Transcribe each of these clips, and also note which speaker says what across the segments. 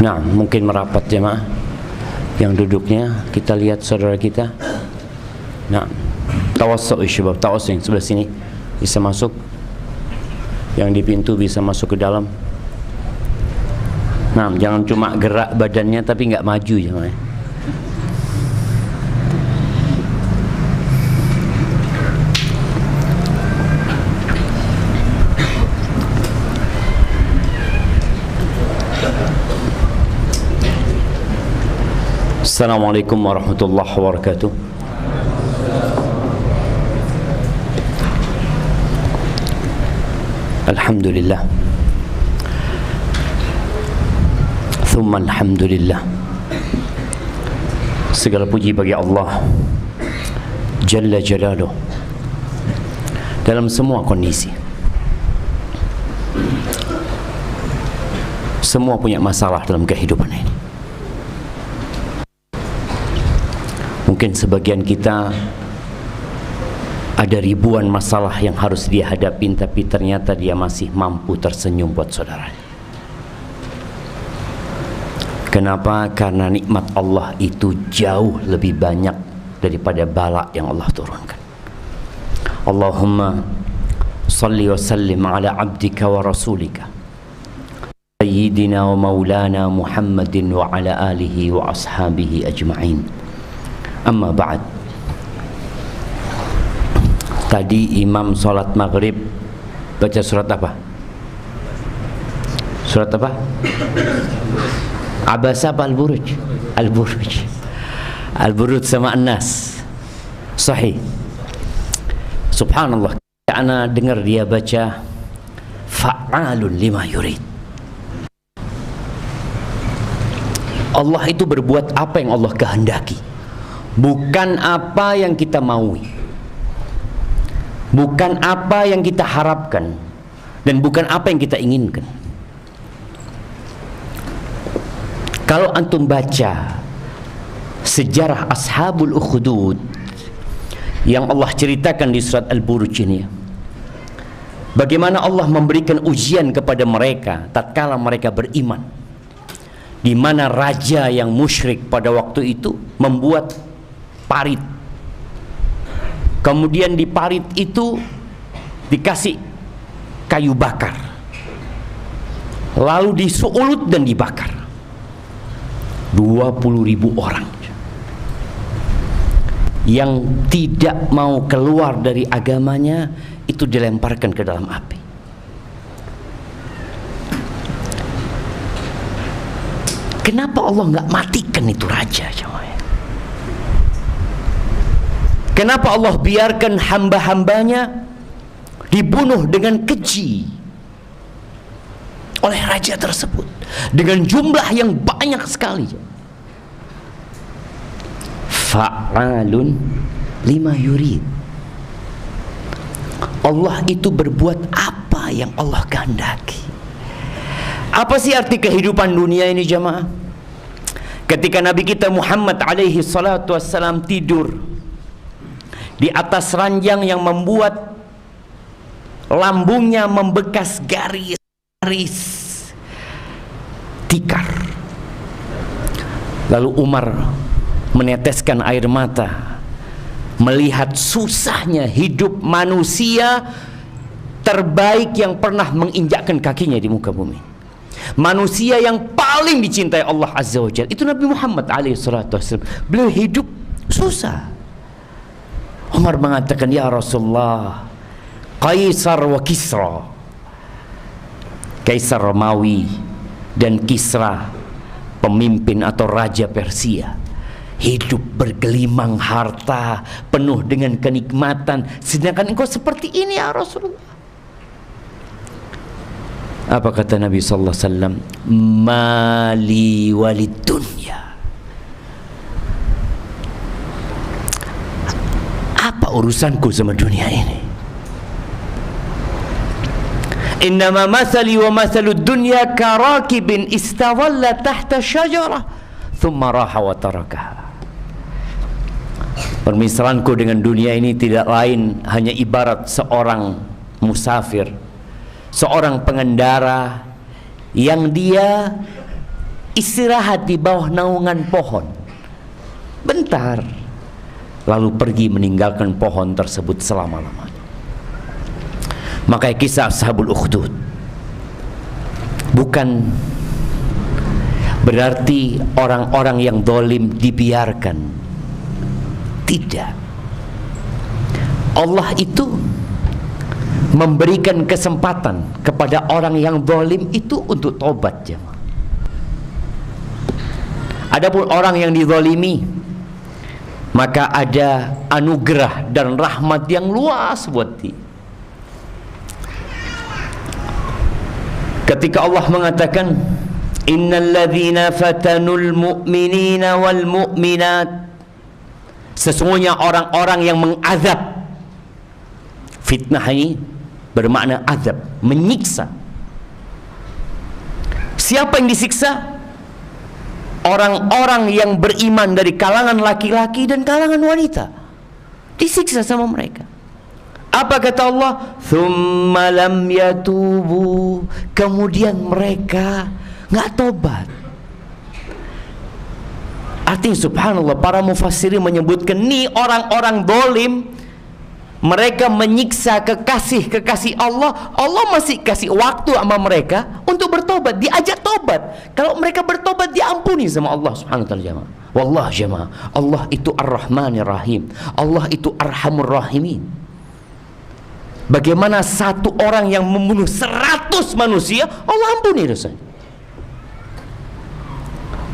Speaker 1: Nah, mungkin merapat jemaah yang duduknya, kita lihat saudara kita. Nah, tawassu syabab, tawassu yang sebelah sini bisa masuk, yang di pintu bisa masuk ke dalam. Nah, jangan cuma gerak badannya tapi nggak maju jemaah. Assalamualaikum warahmatullahi wabarakatuh. Alhamdulillah, thumma alhamdulillah. Segala puji bagi Allah Jalla Jalaluh dalam semua kondisi. Semua punya masalah dalam kehidupan ini. Mungkin sebagian kita ada ribuan masalah yang harus dia hadapin, tapi ternyata dia masih mampu tersenyum buat saudara. Kenapa? Karena nikmat Allah itu jauh lebih banyak daripada bala yang Allah turunkan. Allahumma salli wa sallim ala abdika wa rasulika sayyidina wa maulana Muhammadin wa ala alihi wa ashabihi ajma'in. Amma ba'd. Tadi imam sholat maghrib baca surat apa? Surat apa? Abasa apa Al-Buruj? Al-Buruj. Al-Buruj sama An-Nas. Sahih. Subhanallah, ana dengar dia baca fa'alun lima yurid. Allah itu berbuat apa yang Allah kehendaki, bukan apa yang kita maui, bukan apa yang kita harapkan, dan bukan apa yang kita inginkan. Kalau antum baca sejarah Ashabul Ukhdud yang Allah ceritakan di surat Al-Buruj ini, bagaimana Allah memberikan ujian kepada mereka tatkala mereka beriman, di mana raja yang musyrik pada waktu itu membuat parit, kemudian di parit itu dikasih kayu bakar, lalu disulut dan dibakar. 20.000 orang yang tidak mau keluar dari agamanya itu dilemparkan ke dalam api. Kenapa Allah nggak matikan itu raja? Kenapa Allah biarkan hamba-hambanya dibunuh dengan keji oleh raja tersebut dengan jumlah yang banyak sekali? Fa'alun lima yurid. Allah itu berbuat apa yang Allah kehendaki. Apa sih arti kehidupan dunia ini jamaah? Ketika Nabi kita Muhammad alaihi salatu wassalam tidur di atas ranjang yang membuat lambungnya membekas garis-garis tikar, lalu Umar meneteskan air mata melihat susahnya hidup manusia terbaik yang pernah menginjakkan kakinya di muka bumi, manusia yang paling dicintai Allah Azza wa Jalla, itu Nabi Muhammad alaihissalam. Beliau hidup susah. Umar mengatakan, ya Rasulullah, Kaisar wa Kisra, Kaisar Romawi dan Kisra, pemimpin atau raja Persia, hidup bergelimang harta, penuh dengan kenikmatan, sedangkan engkau seperti ini ya Rasulullah. Apa kata Nabi sallallahu alaihi wasallam? Mali walid dunya. Apa urusanku sama dunia ini? Innama masali wa masalud dunya karakibin istawalla tahta syajarah thumma raha wa tarakaha. Permisalanku dengan dunia ini tidak lain hanya ibarat seorang musafir, seorang pengendara yang dia istirahat di bawah naungan pohon bentar, lalu pergi meninggalkan pohon tersebut selama-lamanya. Makanya kisah Ashabul Ukhdud bukan berarti orang-orang yang zalim dibiarkan. Tidak. Allah itu memberikan kesempatan kepada orang yang zalim itu untuk tobat, jemaah. Adapun orang yang dizalimi, maka ada anugerah dan rahmat yang luas buat dia. Ketika Allah mengatakan, innal ladzina fatanul mu'minina wal mu'minat, sesungguhnya orang-orang yang mengazab. Fitnah ini bermakna azab, menyiksa. Siapa yang disiksa? Orang-orang yang beriman dari kalangan laki-laki dan kalangan wanita, disiksa sama mereka. Apa kata Allah? Thumma lam yatubu, kemudian mereka nggak tobat. Artinya subhanallah, para mufassirin menyebutkan nih orang-orang zalim, mereka menyiksa kekasih Allah. Allah masih kasih waktu sama mereka untuk bertobat, diajak tobat. Kalau mereka bertobat, diampuni sama Allah subhanahu wa ta'ala, jemaah. Wallah jemaah, Allah itu Ar-Rahmanir Rahim, Allah itu Arhamur Rahimin. Bagaimana satu orang yang membunuh 100 manusia, Allah ampuni dosanya.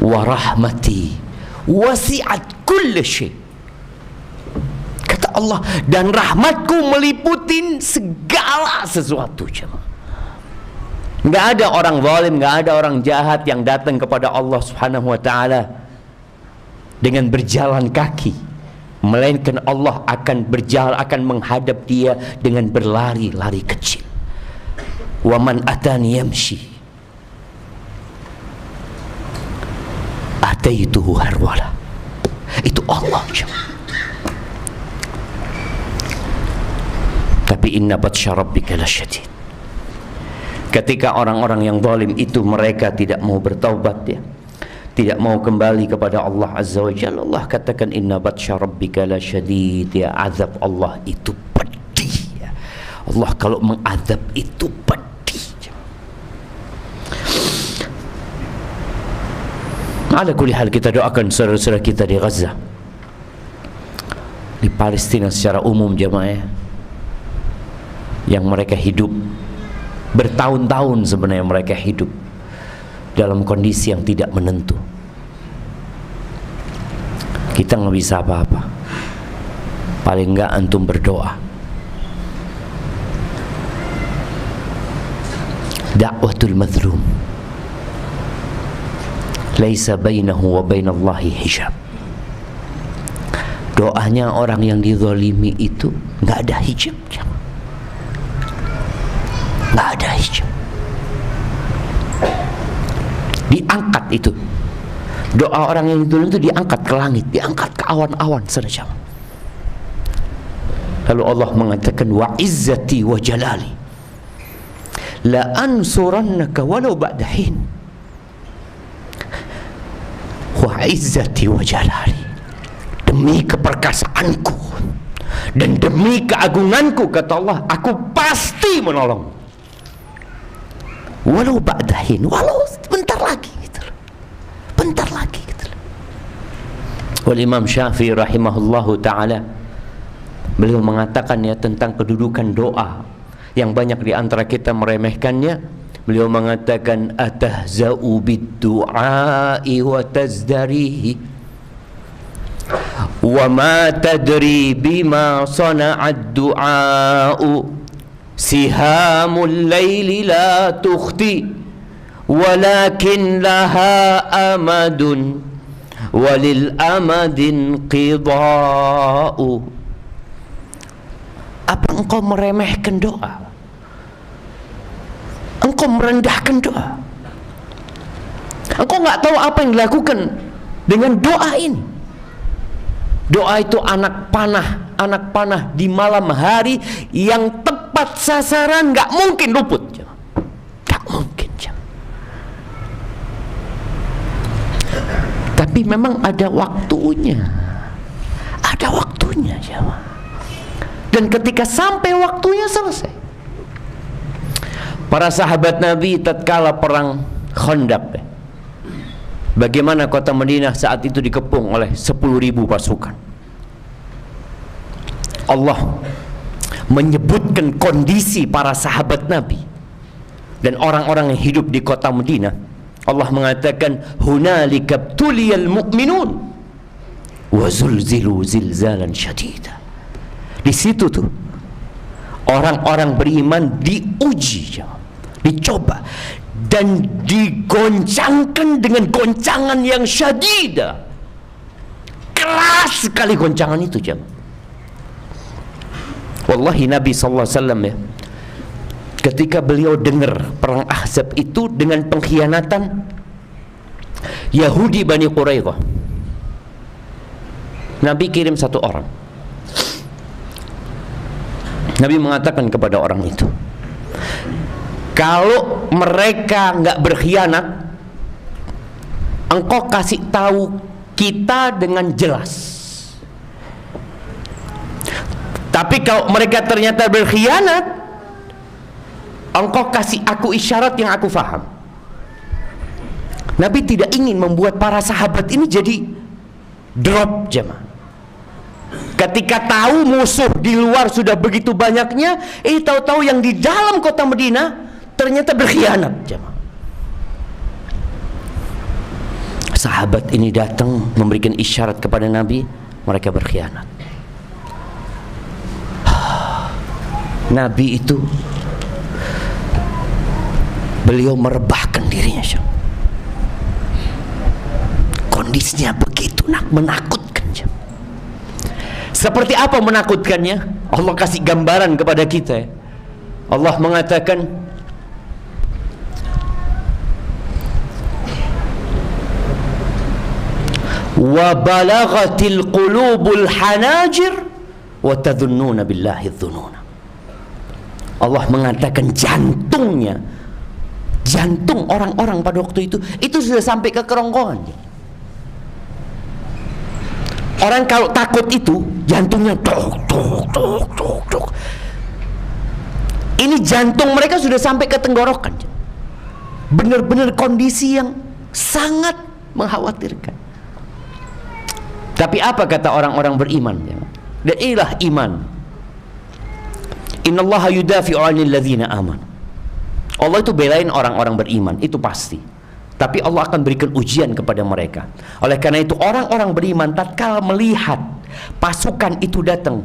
Speaker 1: Wa rahmati wasi'at kulli syai', kata Allah, dan rahmatku meliputi segala sesuatu, jemaah. Nggak ada orang zalim, nggak ada orang jahat yang datang kepada Allah subhanahu wa ta'ala dengan berjalan kaki, melainkan Allah akan berjalan, akan menghadap dia dengan berlari-lari kecil. Wa man atani yamshi ataituhu harwala. Itu Allah, jemaah. Tapi inna batsya rabbika lasyadid. Ketika orang-orang yang zalim itu mereka tidak mau bertaubat, ya, tidak mau kembali kepada Allah azza wa jalla, Allah katakan inna batsya rabbika lasyadid, ya, azab Allah itu pedih, ya. Allah kalau mengazab itu pedih. Ala kulli hal, kita doakan saudara-saudara kita di Gaza, di Palestina secara umum, jemaah, yang mereka hidup bertahun-tahun, sebenarnya mereka hidup dalam kondisi yang tidak menentu. Kita nggak bisa apa-apa, paling nggak antum berdoa. Da'watul mazlum laisa bainahu wa bainallahi hijab. Doanya orang yang dizalimi itu nggak ada hijab, nggak ada hijab. Diangkat itu, doa orang yang itu diangkat ke langit, diangkat ke awan-awan saja. Lalu Allah mengatakan, wa izzati wa jalali la ansurannaka walau ba'da hin. Wa izzati wa jalali, demi keperkasaanku dan demi keagunganku, kata Allah, aku pasti menolong. Walau ba'dahin, walau bentar lagi gitu loh. Bentar lagi gitu loh. Wal Imam Syafi'i rahimahullahu ta'ala, beliau mengatakan, ya, tentang kedudukan doa yang banyak di antara kita meremehkannya. Beliau mengatakan, atahza'u bid-du'a'i wa tazdarihi wa ma tadri bima sana'ad du'a'u sihamul laili la tukhti walakin laha amadun walil amadin qida'u. Apa engkau meremehkan doa? Engkau merendahkan doa? Engkau nggak tahu apa yang dilakukan dengan doa ini? Doa itu anak panah di malam hari yang tepat sasaran, nggak mungkin luput, nggak mungkin. Tapi memang ada waktunya. Ada waktunya, jemaah. Dan ketika sampai waktunya, selesai. Para sahabat Nabi tatkala perang Khandaq, bagaimana kota Madinah saat itu dikepung oleh 10.000 pasukan. Allah menyebutkan kondisi para sahabat Nabi dan orang-orang yang hidup di kota Madinah. Allah mengatakan, hunalika tuliyal mu'minun wa zulzilu zilzalan syadida. Di situ tuh orang-orang beriman diuji, dicoba dan digoncangkan dengan goncangan yang syadida. Keras sekali goncangan itu, jemaah. Wallahi Nabi SAW ya, ketika beliau dengar perang Ahzab itu dengan pengkhianatan Yahudi Bani Quraidah, Nabi kirim satu orang. Nabi mengatakan kepada orang itu, kalau mereka nggak berkhianat, engkau kasih tahu kita dengan jelas. Tapi kalau mereka ternyata berkhianat, engkau kasih aku isyarat yang aku faham. Nabi tidak ingin membuat para sahabat ini jadi drop, jemaah. Ketika tahu musuh di luar sudah begitu banyaknya, tahu-tahu yang di dalam kota Madinah ternyata berkhianat, jemaah. Sahabat ini datang memberikan isyarat kepada Nabi, mereka berkhianat. Nabi itu beliau merebahkan dirinya, kondisinya begitu menakutkan. Seperti apa menakutkannya? Allah kasih gambaran kepada kita. Allah mengatakan, wa balaghatil qulubul hanajir wa tadhunnuna billahi dhununa. Allah mengatakan jantung orang-orang pada waktu itu sudah sampai ke kerongkongan. Orang kalau takut itu jantungnya tok tok tok tok tok. Ini jantung mereka sudah sampai ke tenggorokan. Benar-benar kondisi yang sangat mengkhawatirkan. Tapi apa kata orang-orang beriman? Dan inilah iman. Innallaha yudafi'u 'anil ladzina amanu. Allah itu belain orang-orang beriman, itu pasti. Tapi Allah akan berikan ujian kepada mereka. Oleh karena itu orang-orang beriman tatkala melihat pasukan itu datang,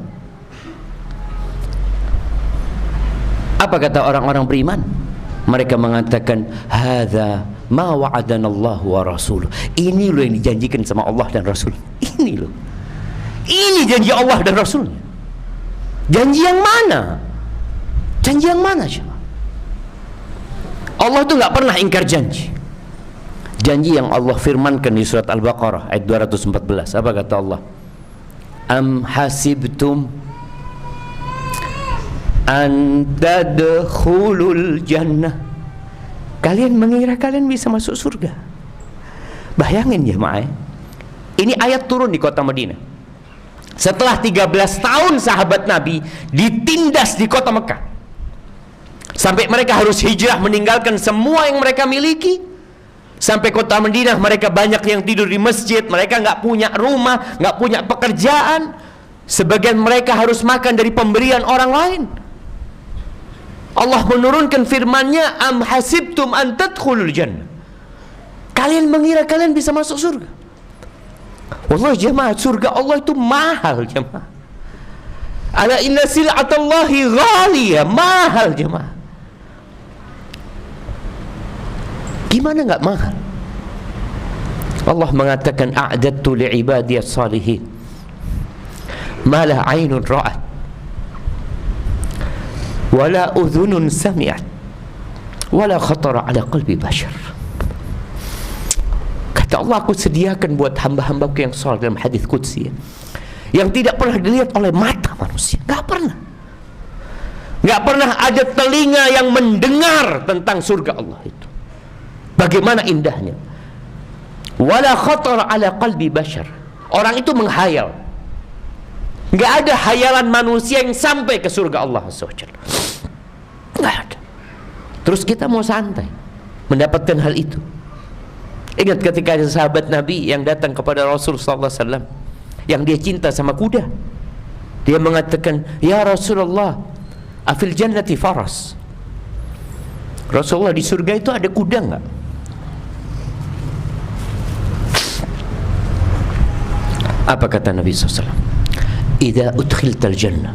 Speaker 1: apa kata orang-orang beriman? Mereka mengatakan, hadza ma wa'adanallahu wa rasuluh. Ini loh yang dijanjikan sama Allah dan Rasul. Ini loh. Ini janji Allah dan Rasul. Janji yang mana? Janji yang mana? Allah itu nggak pernah ingkar janji. Janji yang Allah firmankan di surat Al-Baqarah ayat 214. Apa kata Allah? Am hasibtum an tadkhulul jannah. Kalian mengira kalian bisa masuk surga? Bayangin jemaah. Ini ayat turun di kota Madinah. Setelah 13 tahun sahabat Nabi ditindas di kota Mekah. Sampai mereka harus hijrah meninggalkan semua yang mereka miliki. Sampai kota Madinah mereka banyak yang tidur di masjid. Mereka nggak punya rumah, nggak punya pekerjaan. Sebagian mereka harus makan dari pemberian orang lain. Allah menurunkan firman-Nya, am hasibtum an tadkhulul jannah. Kalian mengira kalian bisa masuk surga? Wallahi jemaah, surga Allah itu mahal jemaah. Ala inna sil'atallahi ghaliyah, mahal jemaah. Gimana nggak mahal? Allah mengatakan, a'dadtu li'ibadiyas salihin ma la 'ainun ra'at wala udhunun sami'at wala khatara 'ala qalbi bashar. Kata Allah, aku sediakan buat hamba-hambaku yang saleh dalam hadis qudsi yang tidak pernah dilihat oleh mata manusia. Nggak pernah. Nggak pernah ada telinga yang mendengar tentang surga Allah itu. Bagaimana indahnya. wala khatar ala qalbi bashar. Orang itu menghayal. Nggak ada hayalan manusia yang sampai ke surga Allah SWT. Nggak ada. Terus kita mau santai mendapatkan hal itu. Ingat ketika ada sahabat Nabi yang datang kepada Rasul SAW, yang dia cinta sama kuda. Dia mengatakan, ya Rasulullah, afil jannati faras. Rasulullah, di surga itu ada kuda nggak? Apa kata Nabi SAW? Idza udkhiltal jannah,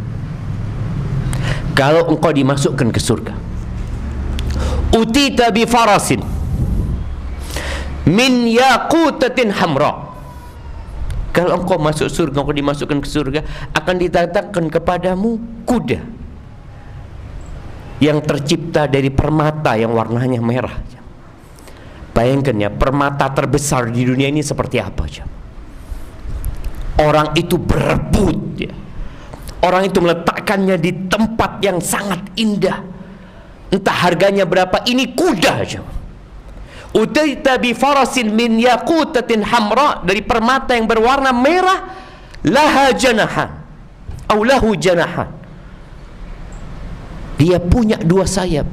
Speaker 1: kalau engkau dimasukkan ke surga, utita bi farasin min yaqutatin hamra. Kalau engkau masuk surga, engkau dimasukkan ke surga, akan didatangkan kepadamu kuda yang tercipta dari permata yang warnanya merah. Bayangkan ya, permata terbesar di dunia ini seperti apa aja. Orang itu berebut ya. Orang itu meletakkannya di tempat yang sangat indah. Entah harganya berapa, ini kuda aja. Utaita bi farasin min yaqutatin hamra, dari permata yang berwarna merah, laha janahan atau lahu janahan. Dia punya dua sayap.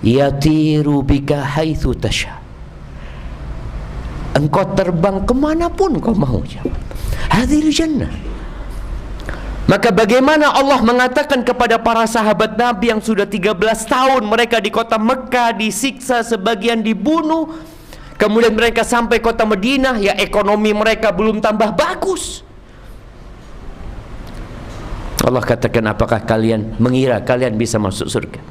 Speaker 1: Yatiru bika haitsu tasha. Engkau terbang kemanapun kau mau. Hadhil jannah. Maka bagaimana Allah mengatakan kepada para sahabat Nabi yang sudah 13 tahun mereka di kota Mekah disiksa, sebagian dibunuh, kemudian mereka sampai kota Madinah, ya ekonomi mereka belum tambah bagus. Allah katakan, apakah kalian mengira kalian bisa masuk surga?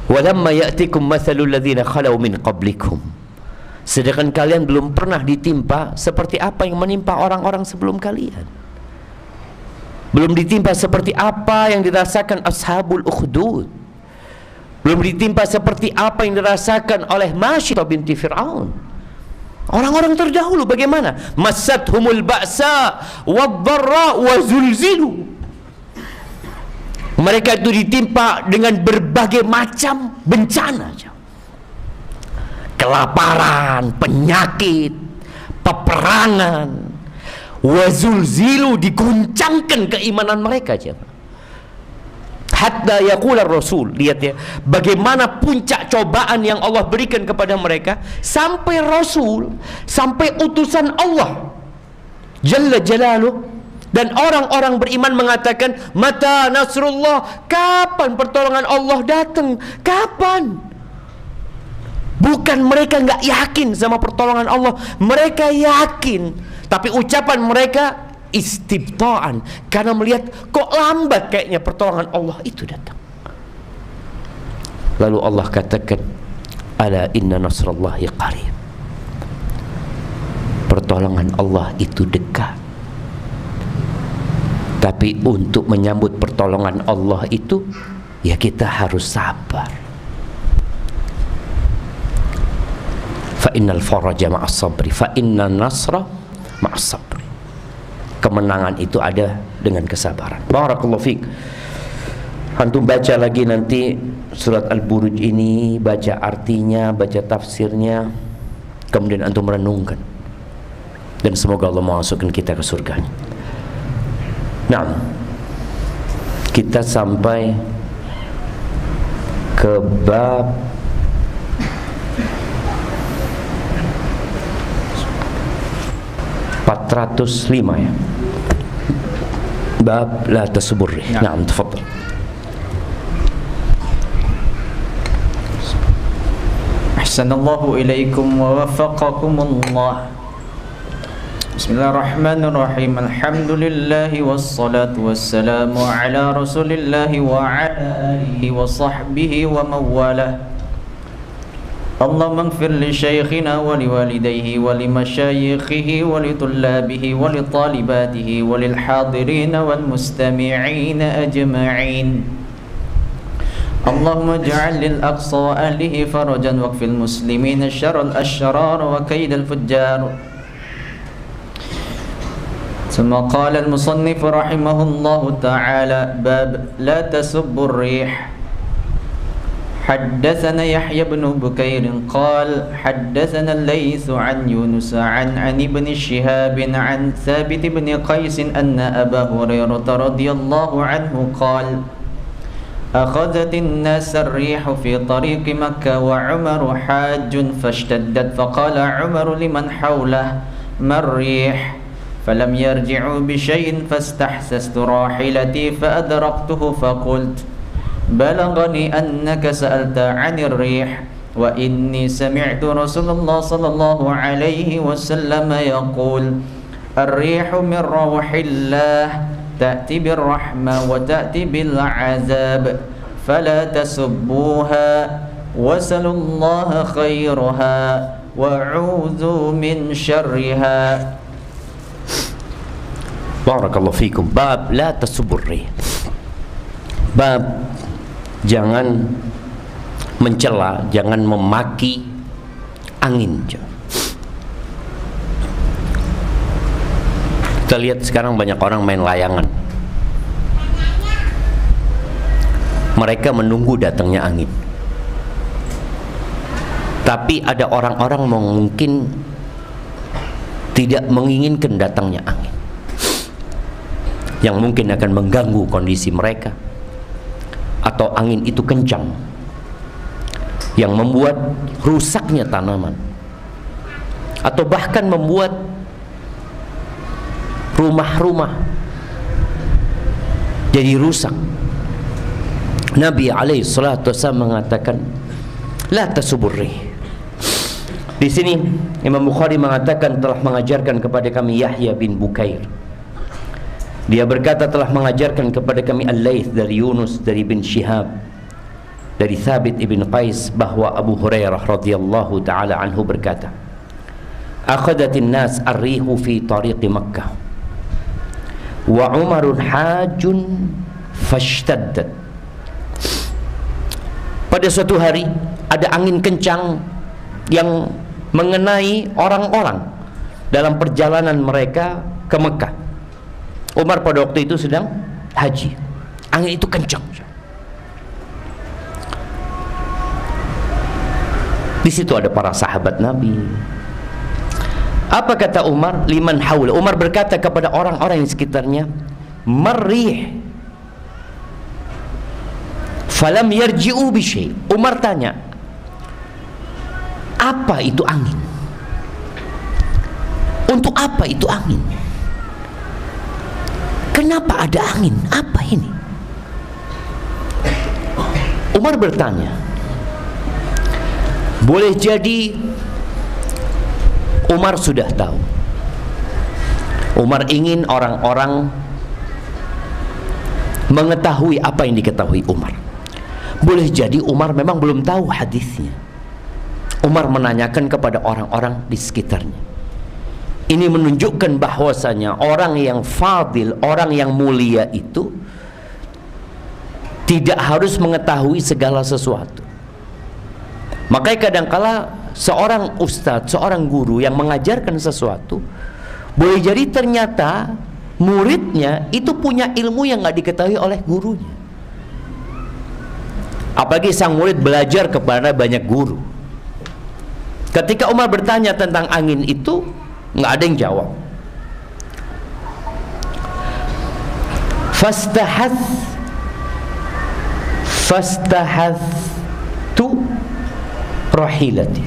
Speaker 1: Walamma ya'tikum mathalul ladzina khalau min qablikum. Sedangkan kalian belum pernah ditimpa seperti apa yang menimpa orang-orang sebelum kalian. Belum ditimpa seperti apa yang dirasakan ashabul ukhdud. Belum ditimpa seperti apa yang dirasakan oleh Masyidah binti Fir'aun. Orang-orang terdahulu bagaimana? Massathumul ba'sa wad-dharra wa zulzilu. Mereka itu ditimpa dengan berbagai macam bencana. Kelaparan, penyakit, peperangan, wazulzilu, diguncangkan keimanan mereka. Hatta yaqula Rasul, lihat ya, bagaimana puncak cobaan yang Allah berikan kepada mereka, sampai Rasul, sampai utusan Allah Jalla Jalaluh, dan orang-orang beriman mengatakan, mata nasrullah, kapan pertolongan Allah datang? Kapan? Bukan mereka nggak yakin sama pertolongan Allah, mereka yakin, tapi ucapan mereka istibtaan, karena melihat kok lambat kayaknya pertolongan Allah itu datang. Lalu Allah katakan, ala inna nasrallahi qarib. Pertolongan Allah itu dekat. Tapi untuk menyambut pertolongan Allah itu, ya kita harus sabar. Fa innal faraja ma'as sabri, fa innan nasra ma'as sabri. Kemenangan itu ada dengan kesabaran. Barakallahu fiik. Antum baca lagi nanti surat Al-Buruj ini, baca artinya, baca tafsirnya, kemudian antum renungkan, dan semoga Allah memasukkan kita ke surganya. Nah, kita sampai ke bab 405 ya. Bab la tasburri. Naam, tafadhal.
Speaker 2: Ahsanallahu ilaikum wa waffaqakumullah. Bismillahirrahmanirrahim. Alhamdulillahi wassalatu wassalamu ala rasulillahi wa ala alihi wa sahbihi wa mawalah. Allahumma ighfir li shaykhina wa li walidayhi wa li masyayikhihi wa li tullabihi wa li talibatihi wa lil hadirin wal mustami'in ajma'in. Allahumma ij'al lil aqsa wa ahlihi farajan wa qfil muslimin syarral asyrar wa kaidal fujjar. ثم قال المصنف رحمه الله تعالى باب لا تسبوا الريح حدثنا يحيى بن بكير قال حدثنا الليث عن يونس عن ابن شهاب عن ثابت بن قيس أن أبا هريرة رضي الله عنه قال أخذت الناس الريح في طريق مكة وعمر حاج فاشتدت فقال عمر لمن حوله ما الريح فلم يرجعوا بشيء فاستحسست راحلتي فأدركته فقلت بلغني أنك سألت عن الريح وإني سمعت رسول الله صلى الله عليه وسلم يقول الريح من روح الله تأتي بالرحمة وتأتي بالعذاب فلا تسبوها وسلوا الله خيرها وأعوذوا من شرها.
Speaker 1: Barakallahu fikum. Bab la tasubur rih. Bab jangan mencela, jangan memaki angin. Kita lihat sekarang banyak orang main layangan. Mereka menunggu datangnya angin. Tapi ada orang-orang mungkin tidak menginginkan datangnya angin, yang mungkin akan mengganggu kondisi mereka, atau angin itu kencang yang membuat rusaknya tanaman, atau bahkan membuat rumah-rumah jadi rusak. Nabi alaihi salatu wasallam mengatakan la tasubur rih. Di sini Imam Bukhari mengatakan telah mengajarkan kepada kami Yahya bin Bukair. Dia berkata telah mengajarkan kepada kami Al-Laits dari Yunus dari bin Shihab dari Thabit ibn Qais bahwa Abu Hurairah radhiyallahu taala anhu berkata, "Akhadatin nas ar-rihu fi tariqi Makkah wa Umarun hajun fashtaddat." Pada suatu hari ada angin kencang yang mengenai orang-orang dalam perjalanan mereka ke Mekah. Umar pada waktu itu sedang haji. Angin itu kencang. Di situ ada para sahabat Nabi. Apa kata Umar? Liman haula. Umar berkata kepada orang-orang di sekitarnya, "Marrih." Falam yarji'u bi syai'. Umar tanya, apa itu angin? Untuk apa itu angin? Kenapa ada angin? Apa ini? Umar bertanya. Boleh jadi Umar sudah tahu. Umar ingin orang-orang mengetahui apa yang diketahui Umar. Boleh jadi Umar memang belum tahu hadisnya. Umar menanyakan kepada orang-orang di sekitarnya. Ini menunjukkan bahwasanya orang yang fadil, orang yang mulia itu tidak harus mengetahui segala sesuatu. Makanya kadangkala seorang ustadz, seorang guru yang mengajarkan sesuatu, boleh jadi ternyata muridnya itu punya ilmu yang nggak diketahui oleh gurunya. Apalagi sang murid belajar kepada banyak guru. Ketika Umar bertanya tentang angin itu, nggak ada yang jawab. Fastahathtu rahilati.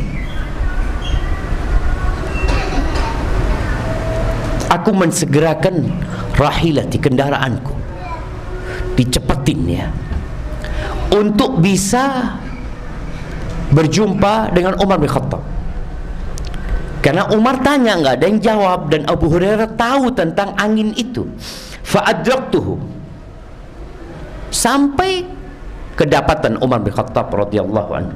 Speaker 1: Aku mensegerakan rahilati, kendaraanku. Dicepetin ya, untuk bisa berjumpa dengan Umar bin Khattab. Karena Umar tanya, nggak ada yang jawab, dan Abu Hurairah tahu tentang angin itu. Fa'adraktuhu, sampai kedapatan Umar bin Khattab radhiyallahu anhu.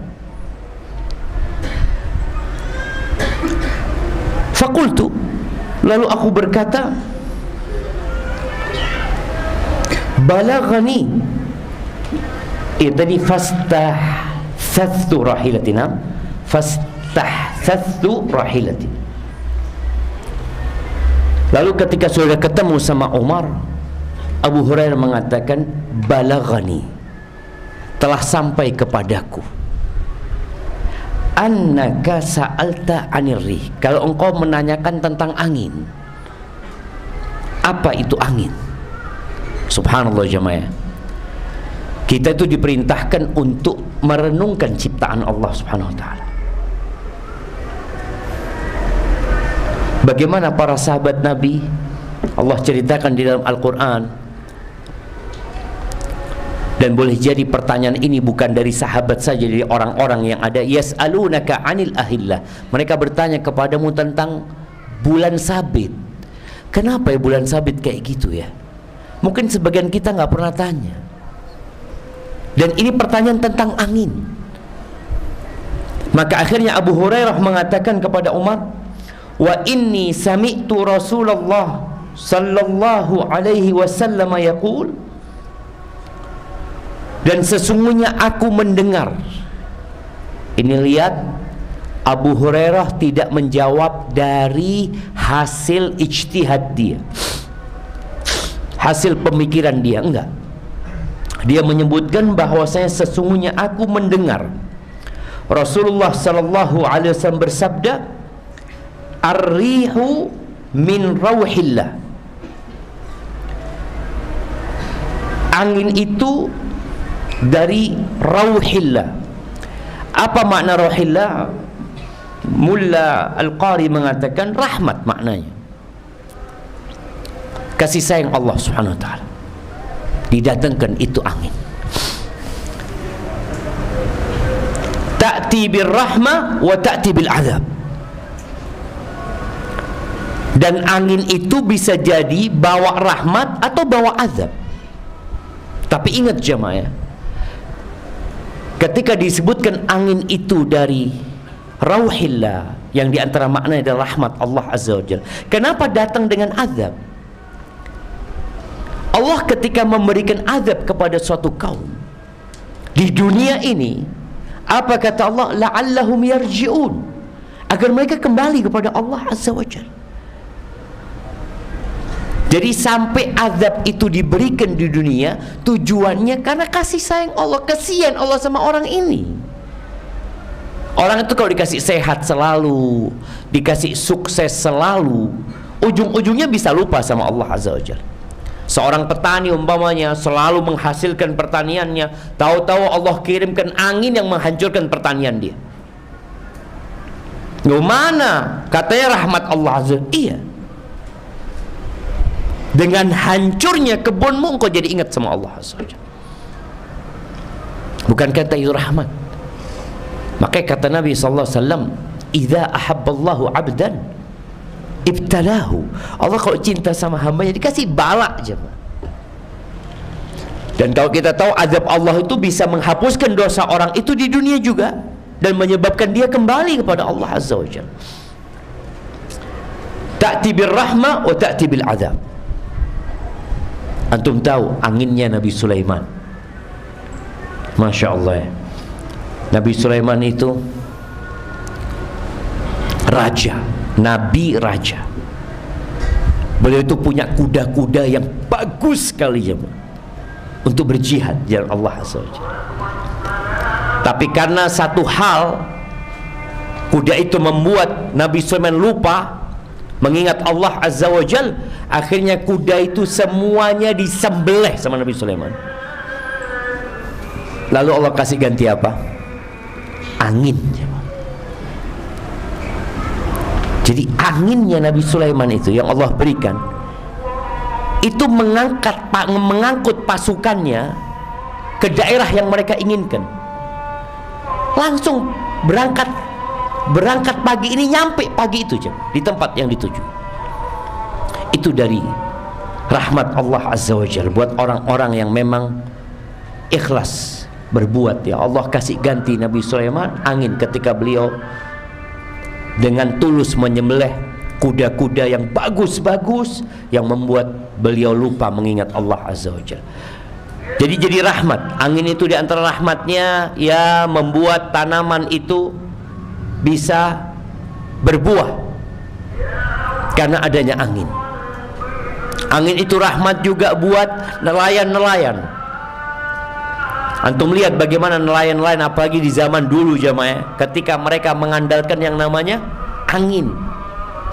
Speaker 1: Fakultu, lalu aku berkata, balaghani. Tadi fastahsathu rahilatina, fastahsathu rahilati. Lalu ketika sudah ketemu sama Umar, Abu Hurairah mengatakan balaghani, telah sampai kepadaku annaka sa'alta 'anir rih, kalau engkau menanyakan tentang angin. Apa itu angin? Subhanallah jemaah, kita itu diperintahkan untuk merenungkan ciptaan Allah Subhanahu wa taala. Bagaimana para sahabat Nabi, Allah ceritakan di dalam Al-Quran. Dan boleh jadi pertanyaan ini bukan dari sahabat saja, dari orang-orang yang ada. Yas'alunaka 'anil ahillah, mereka bertanya kepadamu tentang bulan sabit. Kenapa ya bulan sabit kayak gitu ya? Mungkin sebagian kita nggak pernah tanya. Dan ini pertanyaan tentang angin. Maka akhirnya Abu Hurairah mengatakan kepada Umar, wa inni sami'tu Rasulullah sallallahu alaihi wasallam yaqul, dan sesungguhnya aku mendengar. Ini lihat, Abu Hurairah tidak menjawab dari hasil ijtihad dia, hasil pemikiran dia, enggak. Dia menyebutkan bahwasanya sesungguhnya aku mendengar Rasulullah sallallahu alaihi wasallam bersabda, ar-rihu min rauhillah, angin itu dari rauhillah. Apa makna rauhillah? Mulla Al-Qari mengatakan rahmat maknanya, kasih sayang Allah Subhanahu wa taala. Didatangkan itu angin, ta'ti bir rahmah wa ta'ti bil azab. Dan angin itu bisa jadi bawa rahmat atau bawa azab. Tapi ingat jemaah, ketika disebutkan angin itu dari rauhillah, yang diantara maknanya adalah rahmat Allah Azza wa Jalla, kenapa datang dengan azab? Allah ketika memberikan azab kepada suatu kaum di dunia ini, apa kata Allah? La'allahum yarji'un, agar mereka kembali kepada Allah Azza wa Jalla. Jadi sampai azab itu diberikan di dunia, tujuannya karena kasih sayang Allah, kasihan Allah sama orang ini. Orang itu kalau dikasih sehat selalu, dikasih sukses selalu, ujung-ujungnya bisa lupa sama Allah Azza wa Jalla. Seorang petani umpamanya selalu menghasilkan pertaniannya, tahu-tahu Allah kirimkan angin yang menghancurkan pertanian dia. Gimana? Katanya rahmat Allah Azza wa Jalla. Iya. Dengan hancurnya kebunmu, engkau jadi ingat sama Allah Azza wa Jalla. Bukan kata itu rahmat? Makanya kata Nabi SAW, idza ahabballahu abdan ibtalahu. Allah kalau cinta sama hambanya dikasih bala aja. Dan kalau kita tahu azab Allah itu bisa menghapuskan dosa orang itu di dunia juga, dan menyebabkan dia kembali kepada Allah Azza wa Jalla. Ta'ti bir rahmah wa ta'ti bil azab. Antum tahu anginnya Nabi Sulaiman, Masya Allah ya. Nabi Sulaiman itu raja, nabi raja. Beliau itu punya kuda-kuda yang bagus sekali ya, untuk berjihad di jalan Allah Azza wa Jalla. Tapi karena satu hal, kuda itu membuat Nabi Sulaiman lupa mengingat Allah Azza wa Jalla. Akhirnya kuda itu semuanya disembelih sama Nabi Sulaiman. Lalu Allah kasih ganti apa? Angin. Jadi anginnya Nabi Sulaiman itu yang Allah berikan, itu mengangkut pasukannya ke daerah yang mereka inginkan. Langsung berangkat pagi ini, nyampe pagi itu di tempat yang dituju. Itu dari rahmat Allah Azza wa Jalla buat orang-orang yang memang ikhlas berbuat ya. Allah kasih ganti Nabi Sulaiman angin ketika beliau dengan tulus menyembelih kuda-kuda yang bagus-bagus, yang membuat beliau lupa mengingat Allah Azza wa Jalla. Jadi rahmat. Angin itu di antara rahmatnya ya, membuat tanaman itu bisa berbuah karena adanya angin. Angin itu rahmat juga buat nelayan-nelayan. Antum lihat bagaimana nelayan-nelayan apalagi di zaman dulu jamaah, ketika mereka mengandalkan yang namanya angin.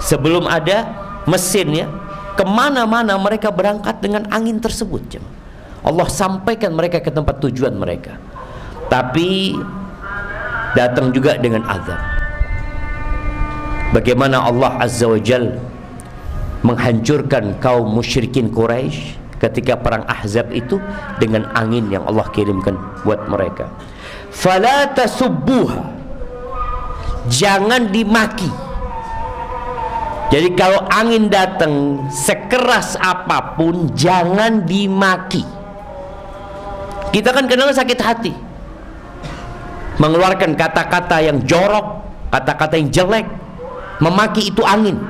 Speaker 1: Sebelum ada mesin ya, kemana-mana mereka berangkat dengan angin tersebut jemaah. Allah sampaikan mereka ke tempat tujuan mereka. Tapi datang juga dengan azab. Bagaimana Allah Azza wa Jal menghancurkan kaum musyrikin Quraisy ketika perang Ahzab itu dengan angin yang Allah kirimkan buat mereka. Fala tasubbuha, jangan dimaki. Jadi kalau angin datang sekeras apapun jangan dimaki. Kita kan kadang sakit hati mengeluarkan kata-kata yang jorok, kata-kata yang jelek, memaki itu angin.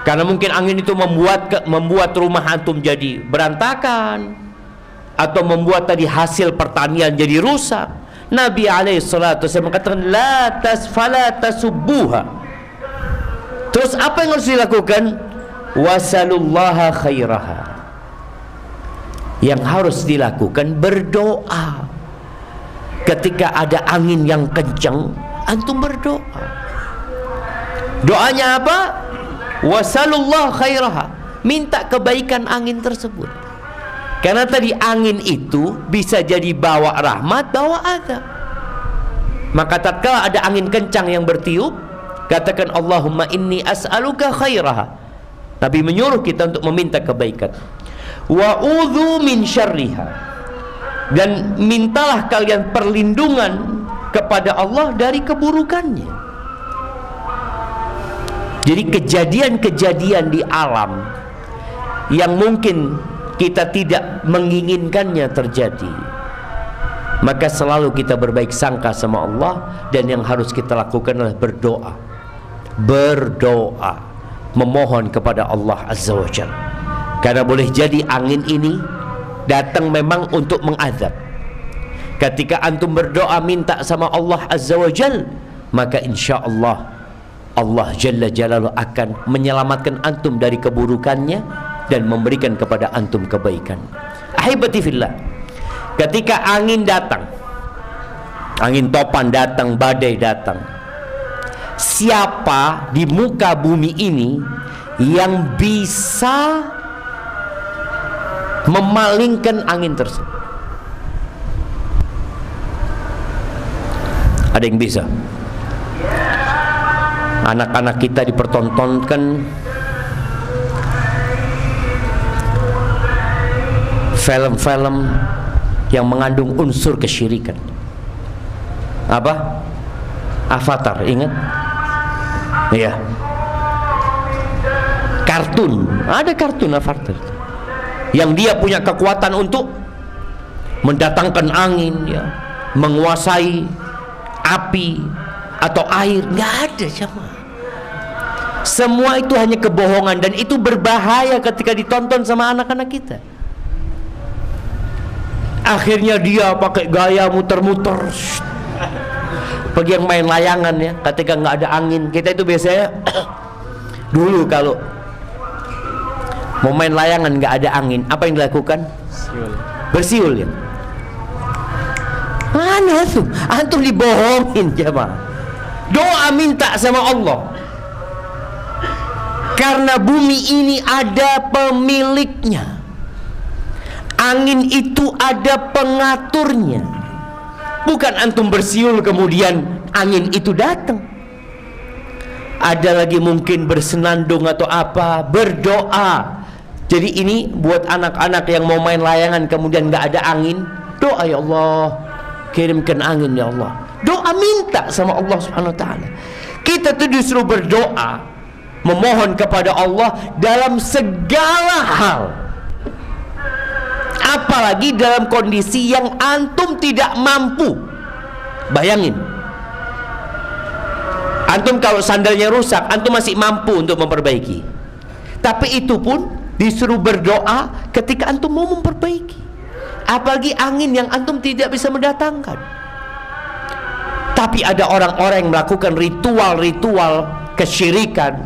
Speaker 1: Karena mungkin angin itu membuat rumah antum jadi berantakan, atau membuat tadi hasil pertanian jadi rusak. Nabi alaihissalatu wasallam mengatakan fala tasubbuha. Terus apa yang harus dilakukan? Wasalullaha khairaha. Yang harus dilakukan berdoa. Ketika ada angin yang kencang, antum berdoa. Doanya apa? Wasalullah khairaha, minta kebaikan angin tersebut. Karena tadi angin itu bisa jadi bawa rahmat, bawa azab. Maka tatkala ada angin kencang yang bertiup, katakan Allahumma inni as'aluka khairaha. Nabi menyuruh kita untuk meminta kebaikan. Wa udzu min syarriha, dan mintalah kalian perlindungan kepada Allah dari keburukannya. Jadi kejadian-kejadian di alam yang mungkin kita tidak menginginkannya terjadi, maka selalu kita berbaik sangka sama Allah. Dan yang harus kita lakukan adalah berdoa. Berdoa, memohon kepada Allah Azza wa Jalla. Karena boleh jadi angin ini datang memang untuk mengazab. Ketika antum berdoa minta sama Allah Azza wa Jalla, maka insya Allah Allah Jalla Jalaluhu akan menyelamatkan antum dari keburukannya dan memberikan kepada antum kebaikan. Ahibati fillah, ketika angin datang, angin topan datang, badai datang, siapa di muka bumi ini yang bisa memalingkan angin tersebut? Ada yang bisa? Anak-anak kita dipertontonkan film-film yang mengandung unsur kesyirikan. Apa? Avatar, ingat? Iya. Kartun, ada kartun Avatar yang dia punya kekuatan untuk mendatangkan angin, ya, menguasai api atau air. Nggak ada sama. Semua itu hanya kebohongan, dan itu berbahaya ketika ditonton sama anak-anak kita. Akhirnya dia pakai gaya muter-muter, pergi yang main layangan ya, ketika nggak ada angin. Kita itu biasanya dulu kalau mau main layangan nggak ada angin, apa yang dilakukan? Bersiul ya. Mana tuh? Antum dibohongin jemaah. Doa minta sama Allah. Karena bumi ini ada pemiliknya. Angin itu ada pengaturnya. Bukan antum bersiul kemudian angin itu datang. Ada lagi mungkin bersenandung atau apa, berdoa. Jadi ini buat anak-anak yang mau main layangan kemudian nggak ada angin, doa, ya Allah, kirimkan angin ya Allah. Doa minta sama Allah Subhanahu wa taala. Kita tuh disuruh berdoa, memohon kepada Allah dalam segala hal. Apalagi dalam kondisi yang antum tidak mampu. Bayangin, antum kalau sandalnya rusak, antum masih mampu untuk memperbaiki. Tapi itu pun disuruh berdoa ketika antum mau memperbaiki. Apalagi angin yang antum tidak bisa mendatangkan. Tapi ada orang-orang yang melakukan ritual-ritual kesyirikan,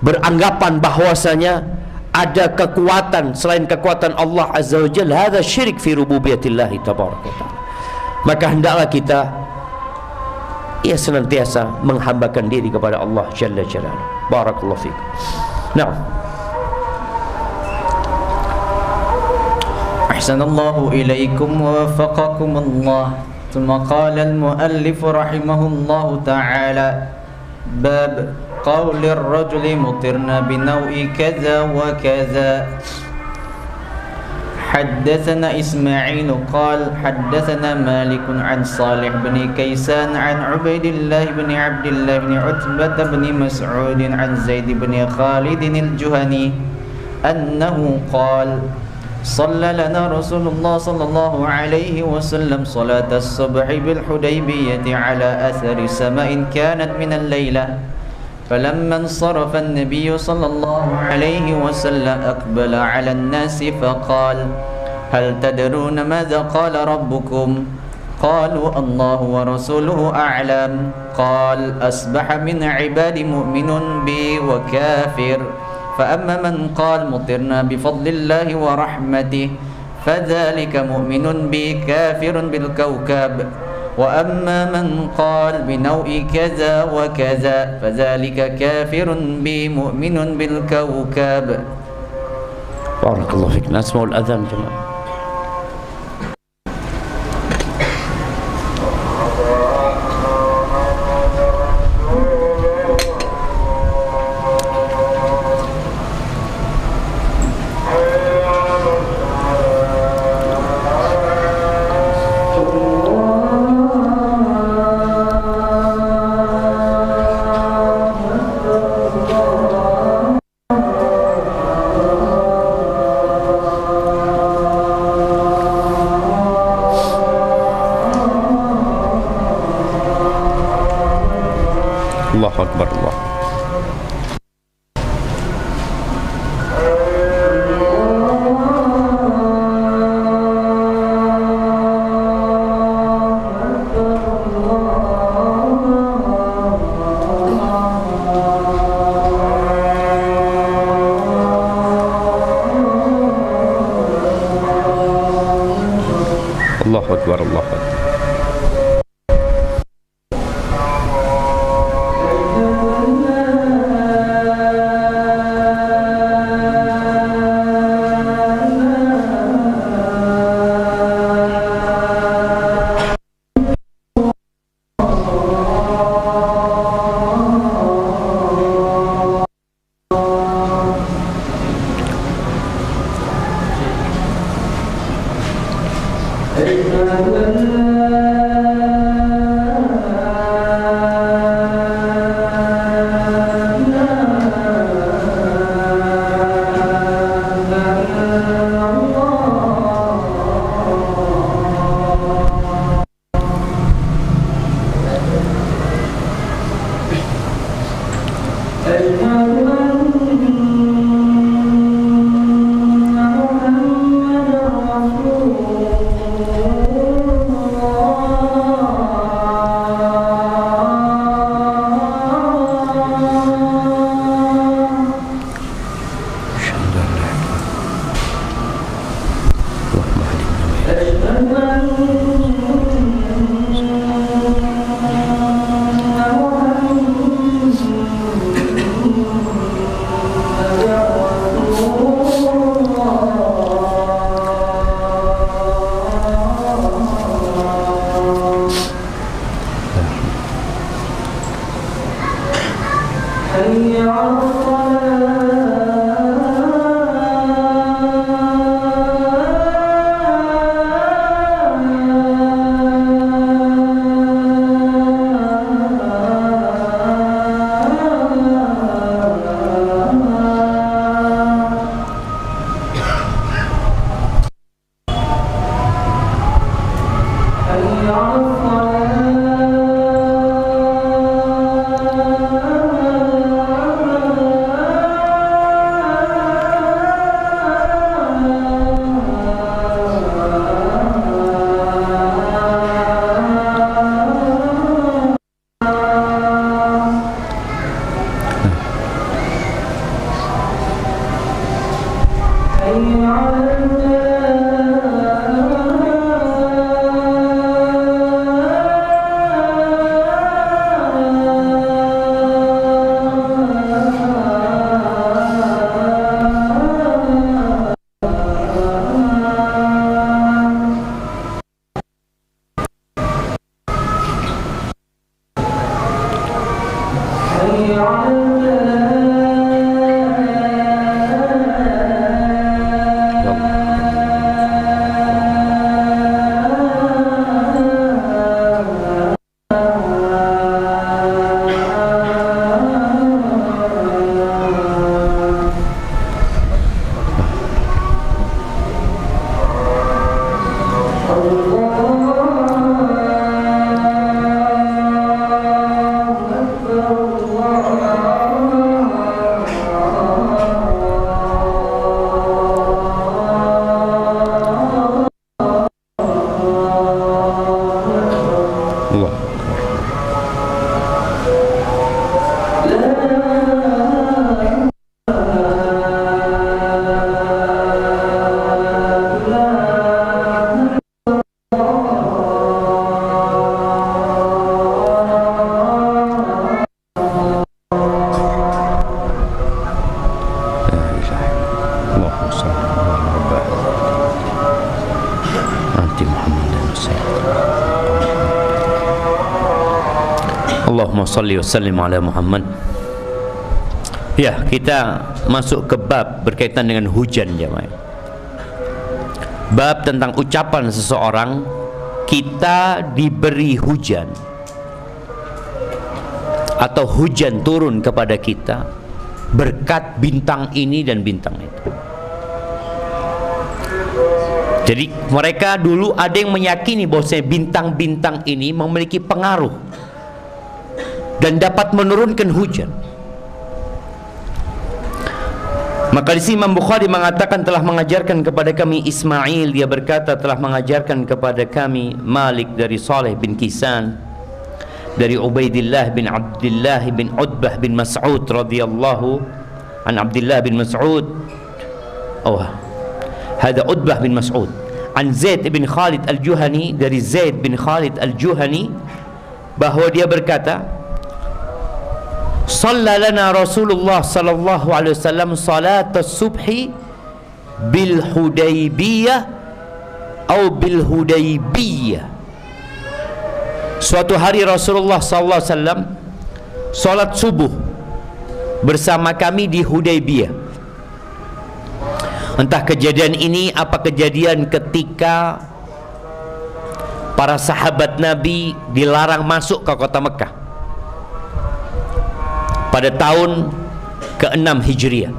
Speaker 1: beranggapan bahwasanya ada kekuatan selain kekuatan Allah Azza wa Jalla. Hadza syirik fi rububiyatillah tabaraka taala. maka hendaklah kita senantiasa menghambakan diri kepada Allah Jalla Jalaluhu. Barakallahu fikum. Nah,
Speaker 2: Ahsanallahu ilaikum wa wafaqakumullah. Thumma qala al-muallif rahimahullahu ta'ala, bab qawli ar-rajuli mutirna binaw'i kaza wa kaza. حدثنا إسماعيل قال حدثنا مالك عن صالح بن كيسان عن عبيد الله بن عبد الله بن عتبة بن مسعود عن زيد بن خالد الجهني أنه قال صلى لنا رسول الله صلى الله عليه وسلم صلاة الصبح بالحديبية على أثر سماء كانت من الليلة، فلما انصرف النبي صلى الله عليه وسلم أقبل على الناس فقال هل تدرون ماذا قال ربكم؟ قالوا الله ورسوله أعلم. قال أصبح من عبادي مؤمن بي وكافر، فأما من قال مطرنا بفضل الله ورحمته فذلك مؤمن بي كافر بالكوكب، وأما من قال بنوع كذا وكذا فذلك كافر بي مؤمن بالكوكب.
Speaker 1: بارك الله فيك. نسمع الأذان جماعة. الله أكبر. الله الله أكبر. الله أكبر. ati Muhammadan Allahumma salli wa sallim ala Muhammad. Ya, kita masuk ke bab berkaitan dengan hujan, jemaah. Bab tentang ucapan seseorang, kita diberi hujan atau hujan turun kepada kita berkat bintang ini dan bintang itu. Jadi mereka dulu ada yang meyakini bahwasanya bintang-bintang ini memiliki pengaruh dan dapat menurunkan hujan. Maka di sini Imam Bukhari mengatakan telah mengajarkan kepada kami Ismail, dia berkata telah mengajarkan kepada kami Malik dari Saleh bin Kisan, dari Ubaidillah bin Abdullah bin Utbah bin Mas'ud radhiyallahu an Abdullah bin Mas'ud. Hada Utbah bin Mas'ud. An Zaid bin Khalid al-Juhani, dari Zaid bin Khalid al-Juhani, bahwa dia berkata, Shalla lana Rasulullah sallallahu alaihi wasallam salat as-subhi bil Hudaybiyah atau bil Hudaybiyah. Suatu hari Rasulullah sallallahu alaihi wasallam salat subuh bersama kami di Hudaybiyah. Entah kejadian ini apa kejadian ketika para sahabat Nabi dilarang masuk ke kota Mekah pada tahun ke-6 Hijriah,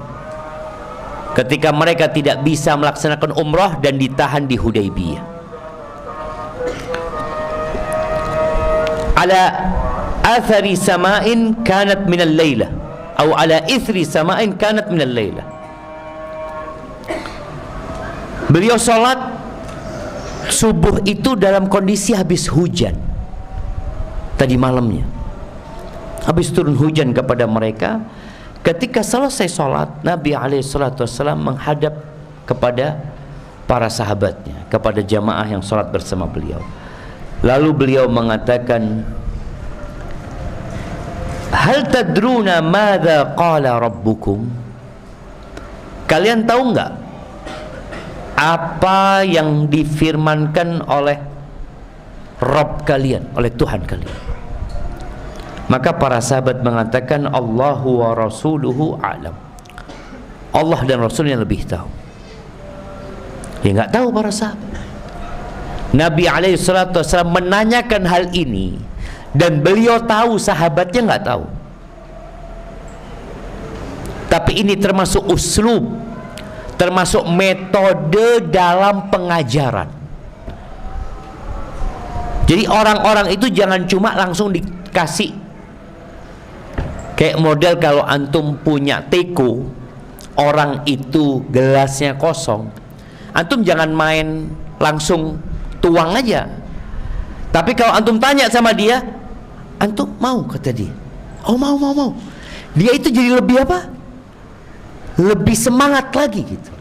Speaker 1: ketika mereka tidak bisa melaksanakan umrah dan ditahan di Hudaybiyah. Ala athari sama'in kanat minal laylah atau ala ithri sama'in kanat minal laylah. Beliau sholat subuh itu dalam kondisi habis hujan tadi malamnya. Habis turun hujan kepada mereka. Ketika selesai sholat, Nabi SAW menghadap kepada para sahabatnya, kepada jamaah yang sholat bersama beliau. Lalu beliau mengatakan, Hal tadruna madza qala rabbukum? Kalian tahu enggak apa yang difirmankan oleh Rabb kalian, oleh Tuhan kalian? Maka para sahabat mengatakan, Allahu wa rasuluhu a'lam. Allah dan Rasulnya lebih tahu. Ya enggak tahu para sahabat. Nabi SAW menanyakan hal ini dan beliau tahu, sahabatnya enggak tahu. Tapi ini termasuk uslub, termasuk metode dalam pengajaran. Jadi orang-orang itu jangan cuma langsung dikasih. Kayak model kalau antum punya teko, orang itu gelasnya kosong, antum jangan main langsung tuang aja. Tapi kalau antum tanya sama dia, antum mau, kata dia, oh mau. Dia itu jadi lebih apa? Lebih semangat lagi gitu.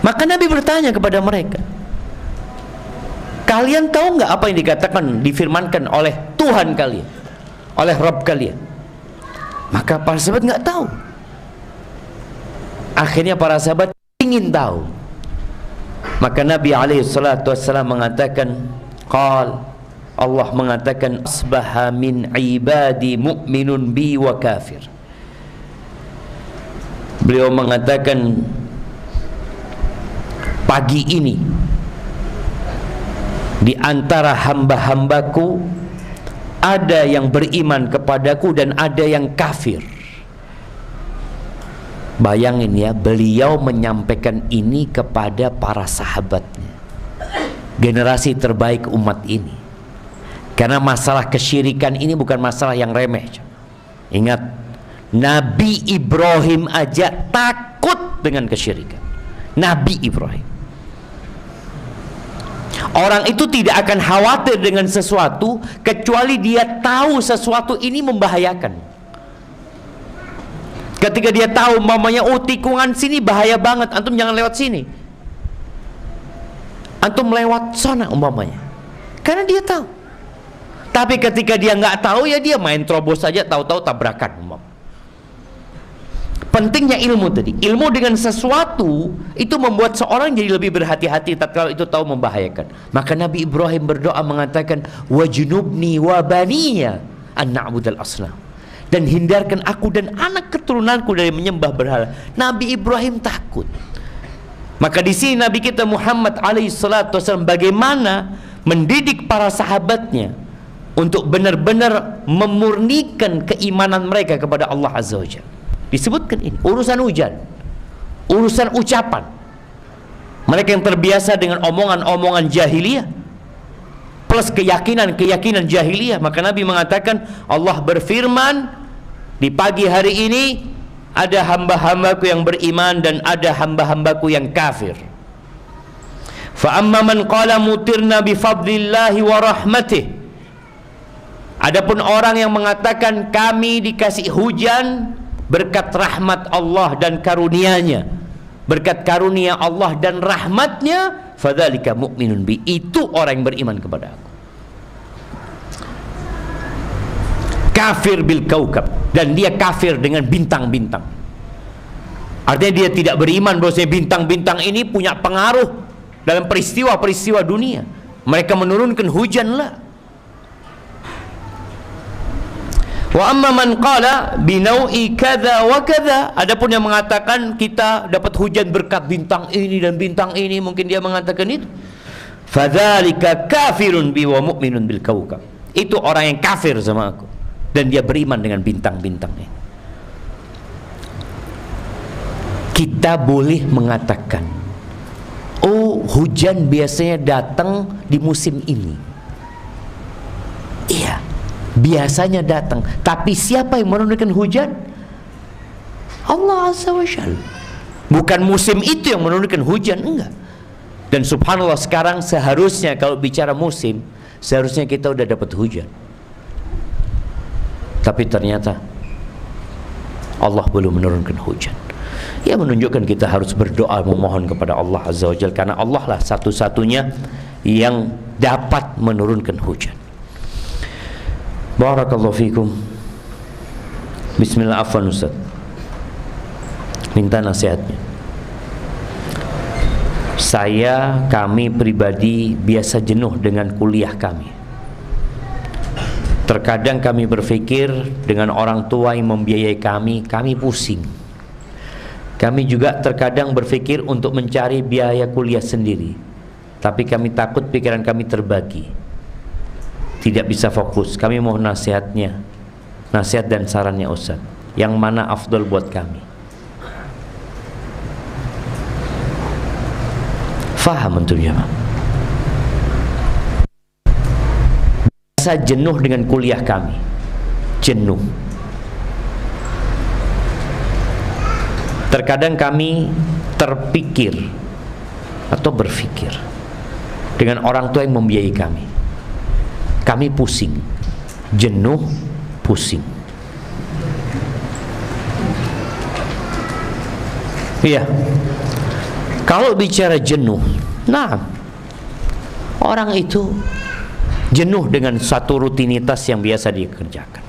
Speaker 1: Maka Nabi bertanya kepada mereka, kalian tahu nggak apa yang dikatakan, difirmankan oleh Tuhan kalian, oleh Rabb kalian? Maka para sahabat nggak tahu. Akhirnya para sahabat ingin tahu. Maka Nabi SAW mengatakan, Allah mengatakan, asbaha min ibadi mu'minun bi wa kafir. Beliau mengatakan, pagi ini di antara hamba-hambaku ada yang beriman kepadaku dan ada yang kafir. Bayangin ya, beliau menyampaikan ini kepada para sahabatnya, generasi terbaik umat ini. Karena masalah kesyirikan ini bukan masalah yang remeh. Ingat, Nabi Ibrahim aja takut dengan kesyirikan. Nabi Ibrahim, orang itu tidak akan khawatir dengan sesuatu kecuali dia tahu sesuatu ini membahayakan. Ketika dia tahu mamanya, oh tikungan sini bahaya banget, antum jangan lewat sini, antum lewat sana umpamanya, karena dia tahu. Tapi ketika dia nggak tahu, ya dia main terobos saja, tahu-tahu tabrakan. pentingnya ilmu tadi. Ilmu dengan sesuatu itu membuat seorang jadi lebih berhati-hati tatkala itu tahu membahayakan. Maka Nabi Ibrahim berdoa mengatakan, wajnubni wa baniya an na'budal asnam, dan hindarkan aku dan anak keturunanku dari menyembah berhala. Nabi Ibrahim takut. Maka di sini Nabi kita Muhammad alaihi salatu wasallam bagaimana mendidik para sahabatnya untuk benar-benar memurnikan keimanan mereka kepada Allah Azza wa Jalla. Disebutkan ini urusan hujan, urusan ucapan. Mereka yang terbiasa dengan omongan-omongan jahiliyah plus keyakinan-keyakinan jahiliyah. Maka Nabi mengatakan, Allah berfirman, di pagi hari ini ada hamba-hambaku yang beriman dan ada hamba-hambaku yang kafir. Fa amma man qala mutirna bi fadlillahi wa rahmatih. Adapun orang yang mengatakan kami dikasih hujan berkat rahmat Allah dan karunia-Nya, berkat karunia Allah dan rahmatnya, fadzalika mu'minun bi, itu orang yang beriman kepada aku. Kafir bil kaukab, dan dia kafir dengan bintang-bintang. Artinya dia tidak beriman bahwasanya bintang-bintang ini punya pengaruh dalam peristiwa-peristiwa dunia. Mereka menurunkan hujan lah. Wa amma man qala binau'i kadza wa kadza, adapun yang mengatakan kita dapat hujan berkat bintang ini dan bintang ini, mungkin dia mengatakan itu, fadzalika kafirun bi wa mu'minun bil kaukab, itu orang yang kafir sama aku dan dia beriman dengan bintang-bintang ini. Kita boleh mengatakan, oh hujan biasanya datang di musim ini. Iya, biasanya datang. Tapi siapa yang menurunkan hujan? Allah Azza wa Jalla. Bukan musim itu yang menurunkan hujan, enggak. Dan subhanallah sekarang seharusnya kalau bicara musim, seharusnya kita udah dapat hujan. Tapi ternyata Allah belum menurunkan hujan. Ya, menunjukkan kita harus berdoa memohon kepada Allah Azza wa Jalla, karena Allah lah satu-satunya yang dapat menurunkan hujan. Barakallahu fikum. Bismillah, afwan Ustaz, minta nasihatnya. Kami pribadi biasa jenuh dengan kuliah kami. Terkadang kami berpikir dengan orang tua yang membiayai kami pusing. Kami juga terkadang berpikir untuk mencari biaya kuliah sendiri, tapi kami takut pikiran kami terbagi, tidak bisa fokus. Kami mohon nasihatnya, nasihat dan sarannya Ustaz, yang mana afdal buat kami. Faham antum ya? Biasa jenuh dengan kuliah kami, jenuh. Terkadang kami terpikir atau berpikir dengan orang tua yang membiayai kami. Kami pusing, jenuh, pusing. Iya. Kalau bicara jenuh, nah, orang itu jenuh dengan satu rutinitas yang biasa dia kerjakan.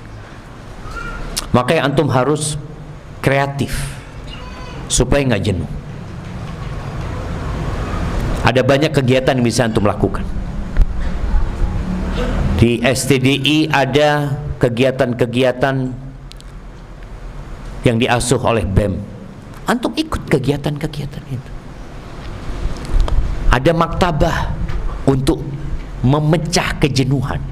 Speaker 1: Makanya antum harus kreatif supaya nggak jenuh. Ada banyak kegiatan yang bisa antum lakukan. Di STDI ada kegiatan-kegiatan yang diasuh oleh BEM. Antum ikut kegiatan-kegiatan itu. Ada maktabah untuk memecah kejenuhan.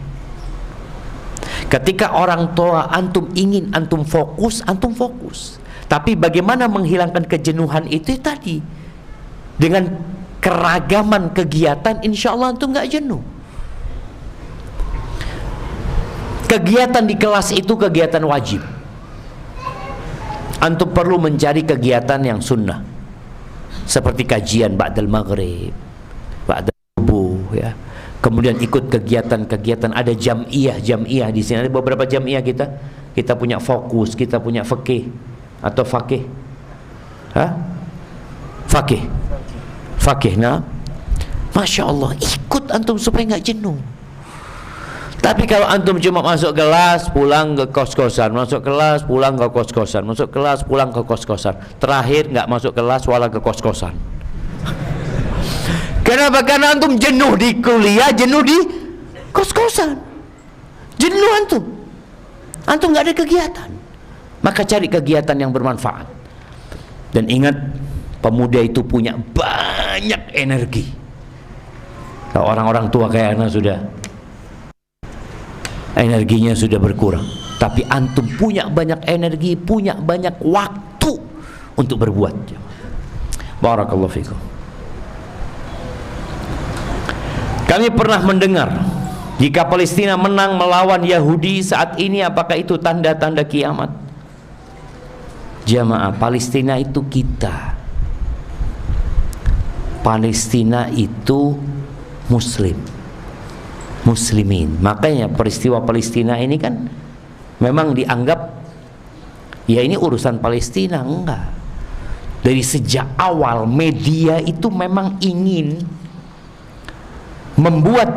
Speaker 1: Ketika orang tua antum ingin antum fokus, antum fokus. Tapi bagaimana menghilangkan kejenuhan itu tadi? Dengan keragaman kegiatan, insya Allah antum nggak jenuh. Kegiatan di kelas itu kegiatan wajib. Antum perlu mencari kegiatan yang sunnah, seperti kajian ba'dal maghrib, ba'dal subuh, ya. Kemudian ikut kegiatan-kegiatan, ada jamiah di sini ada beberapa jamiah kita punya fokus, kita punya fikih atau fakih, fakih, nah, masya Allah, ikut antum supaya nggak jenuh. Tapi kalau antum cuma masuk kelas, pulang ke kos-kosan, masuk kelas, pulang ke kos-kosan, masuk kelas, pulang ke kos-kosan, terakhir nggak masuk kelas, walau ke kos-kosan. Kenapa? Karena antum jenuh di kuliah, jenuh di kos-kosan, jenuh antum nggak ada kegiatan. Maka cari kegiatan yang bermanfaat. Dan ingat, pemuda itu punya banyak energi. Kalau orang-orang tua kayak anak sudah energinya sudah berkurang, tapi antum punya banyak energi, punya banyak waktu untuk berbuat. Barakallahu fikum. Kami pernah mendengar jika Palestina menang melawan Yahudi saat ini, apakah itu tanda-tanda kiamat? Jamaah, Palestina itu kita. Palestina itu muslimin. Makanya peristiwa Palestina ini kan memang dianggap ya ini urusan Palestina. Enggak. Dari sejak awal media itu memang ingin membuat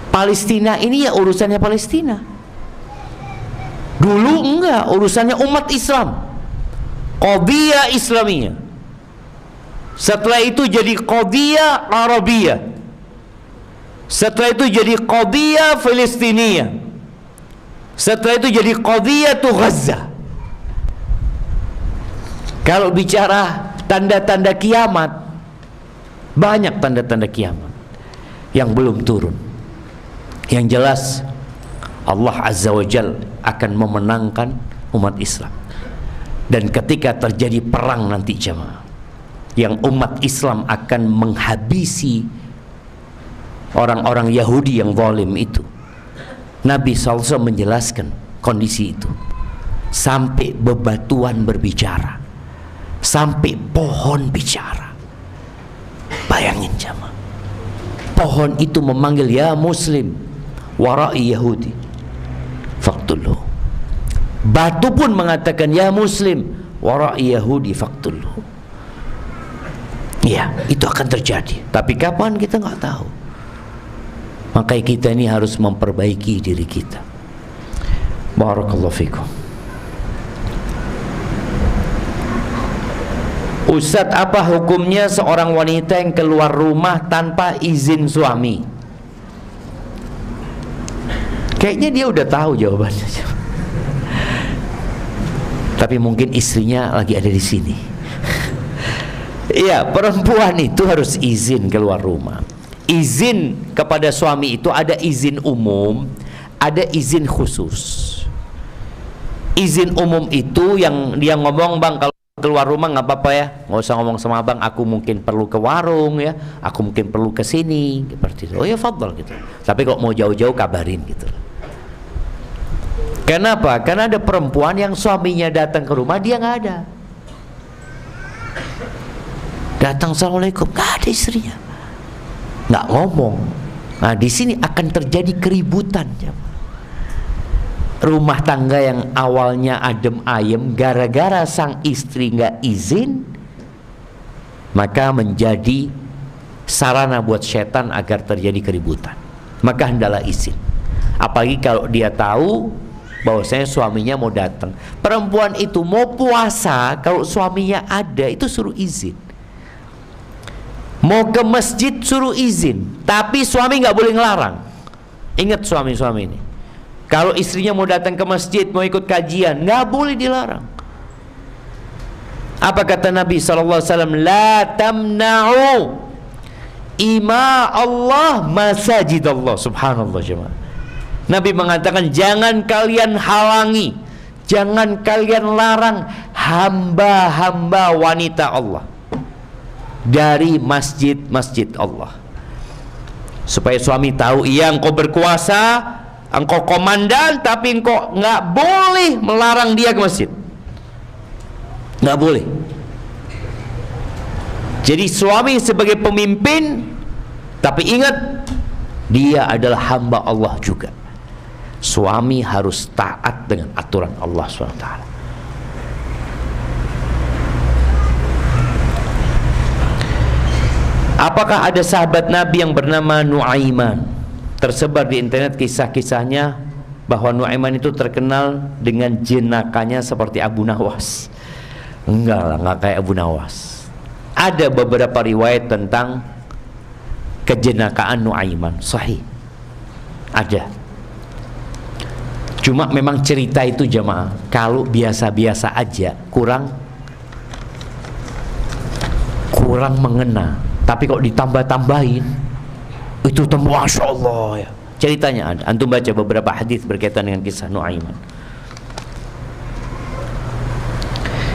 Speaker 1: Palestina ini ya urusannya Palestina. Dulu enggak, urusannya umat Islam, qadiyah Islamiyah. Setelah itu jadi qadiyah Arabiyah. Setelah itu jadi qadiyah Filistiniyah. Setelah itu jadi qadiyah Gaza. Kalau bicara tanda-tanda kiamat, banyak tanda-tanda kiamat yang belum turun. Yang jelas Allah Azza wa Jal akan memenangkan umat Islam. Dan ketika terjadi perang nanti jemaah, yang umat Islam akan menghabisi orang-orang Yahudi yang zalim itu, Nabi SAW menjelaskan kondisi itu sampai bebatuan berbicara, sampai pohon bicara. Bayangin jemaah, pohon itu memanggil, ya muslim warai Yahudi faqtuluh. Batu pun mengatakan, ya muslim warai Yahudi faqtuluh. Ya, itu akan terjadi. Tapi kapan kita nggak tahu. Makanya kita ini harus memperbaiki diri kita. Barakallahu fikum. Ustadz, apa hukumnya seorang wanita yang keluar rumah tanpa izin suami? Kayaknya dia udah tahu jawabannya. Tapi mungkin istrinya lagi ada di sini. Iya, perempuan itu harus izin keluar rumah. Izin kepada suami itu ada izin umum, ada izin khusus. Izin umum itu yang dia ngomong, bang kalau keluar rumah nggak apa-apa ya, nggak usah ngomong sama abang, aku mungkin perlu ke warung ya, aku mungkin perlu ke sini, seperti itu. Oh ya fadl gitu. Tapi kalau mau jauh-jauh kabarin gitu. Kenapa? Karena ada perempuan yang suaminya datang ke rumah dia nggak ada. Datang assalamualaikum, nggak ada istrinya, nggak ngomong. Nah di sini akan terjadi keributan. Rumah tangga yang awalnya adem ayem, gara-gara sang istri nggak izin, maka menjadi sarana buat setan agar terjadi keributan. Maka hendaklah izin. Apalagi kalau dia tahu bahwasanya suaminya mau datang. Perempuan itu mau puasa, kalau suaminya ada itu suruh izin. Mau ke masjid suruh izin, tapi suami nggak boleh ngelarang. Ingat suami-suami ini, kalau istrinya mau datang ke masjid, mau ikut kajian, nggak boleh dilarang. Apa kata Nabi SAW? La tamna'u ima Allah masajid Allah. Subhanallah jemaah. Nabi mengatakan, jangan kalian halangi, jangan kalian larang hamba-hamba wanita Allah dari masjid-masjid Allah. Supaya suami tahu, iya engkau berkuasa, engkau komandan, tapi engkau nggak boleh melarang dia ke masjid, nggak boleh. Jadi suami sebagai pemimpin, tapi ingat dia adalah hamba Allah juga. Suami harus taat dengan aturan Allah SWT. Apakah ada sahabat Nabi yang bernama Nuaiman? tersebar di internet kisah-kisahnya bahwa Nuaiman itu terkenal dengan jenakanya seperti Abu Nawas. Enggak lah, enggak kayak Abu Nawas. Ada beberapa riwayat tentang kejenakaan Nuaiman, sahih. Ada. Cuma memang cerita itu jamaah, kalau biasa-biasa aja kurang mengena. Tapi kalau ditambah-tambahin itu Masya Allah ya. Ceritanya ada. Antum baca beberapa hadis berkaitan dengan kisah Nuaiman.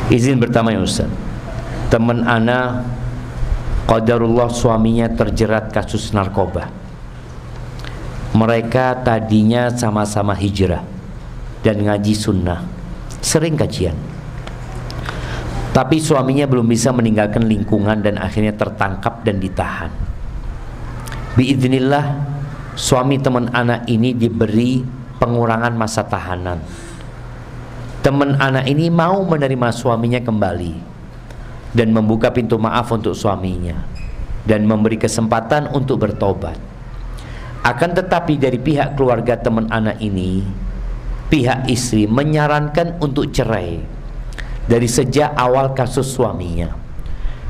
Speaker 1: Izin bertanya Ustaz, teman ana qadarullah suaminya terjerat kasus narkoba. Mereka tadinya sama-sama hijrah dan ngaji sunnah, sering kajian. Tapi suaminya belum bisa meninggalkan lingkungan dan akhirnya tertangkap dan ditahan. Biiznillah, suami teman anak ini diberi pengurangan masa tahanan. Teman anak ini mau menerima suaminya kembali dan membuka pintu maaf untuk suaminya dan memberi kesempatan untuk bertobat. Akan tetapi dari pihak keluarga teman anak ini, pihak istri menyarankan untuk cerai dari sejak awal kasus suaminya,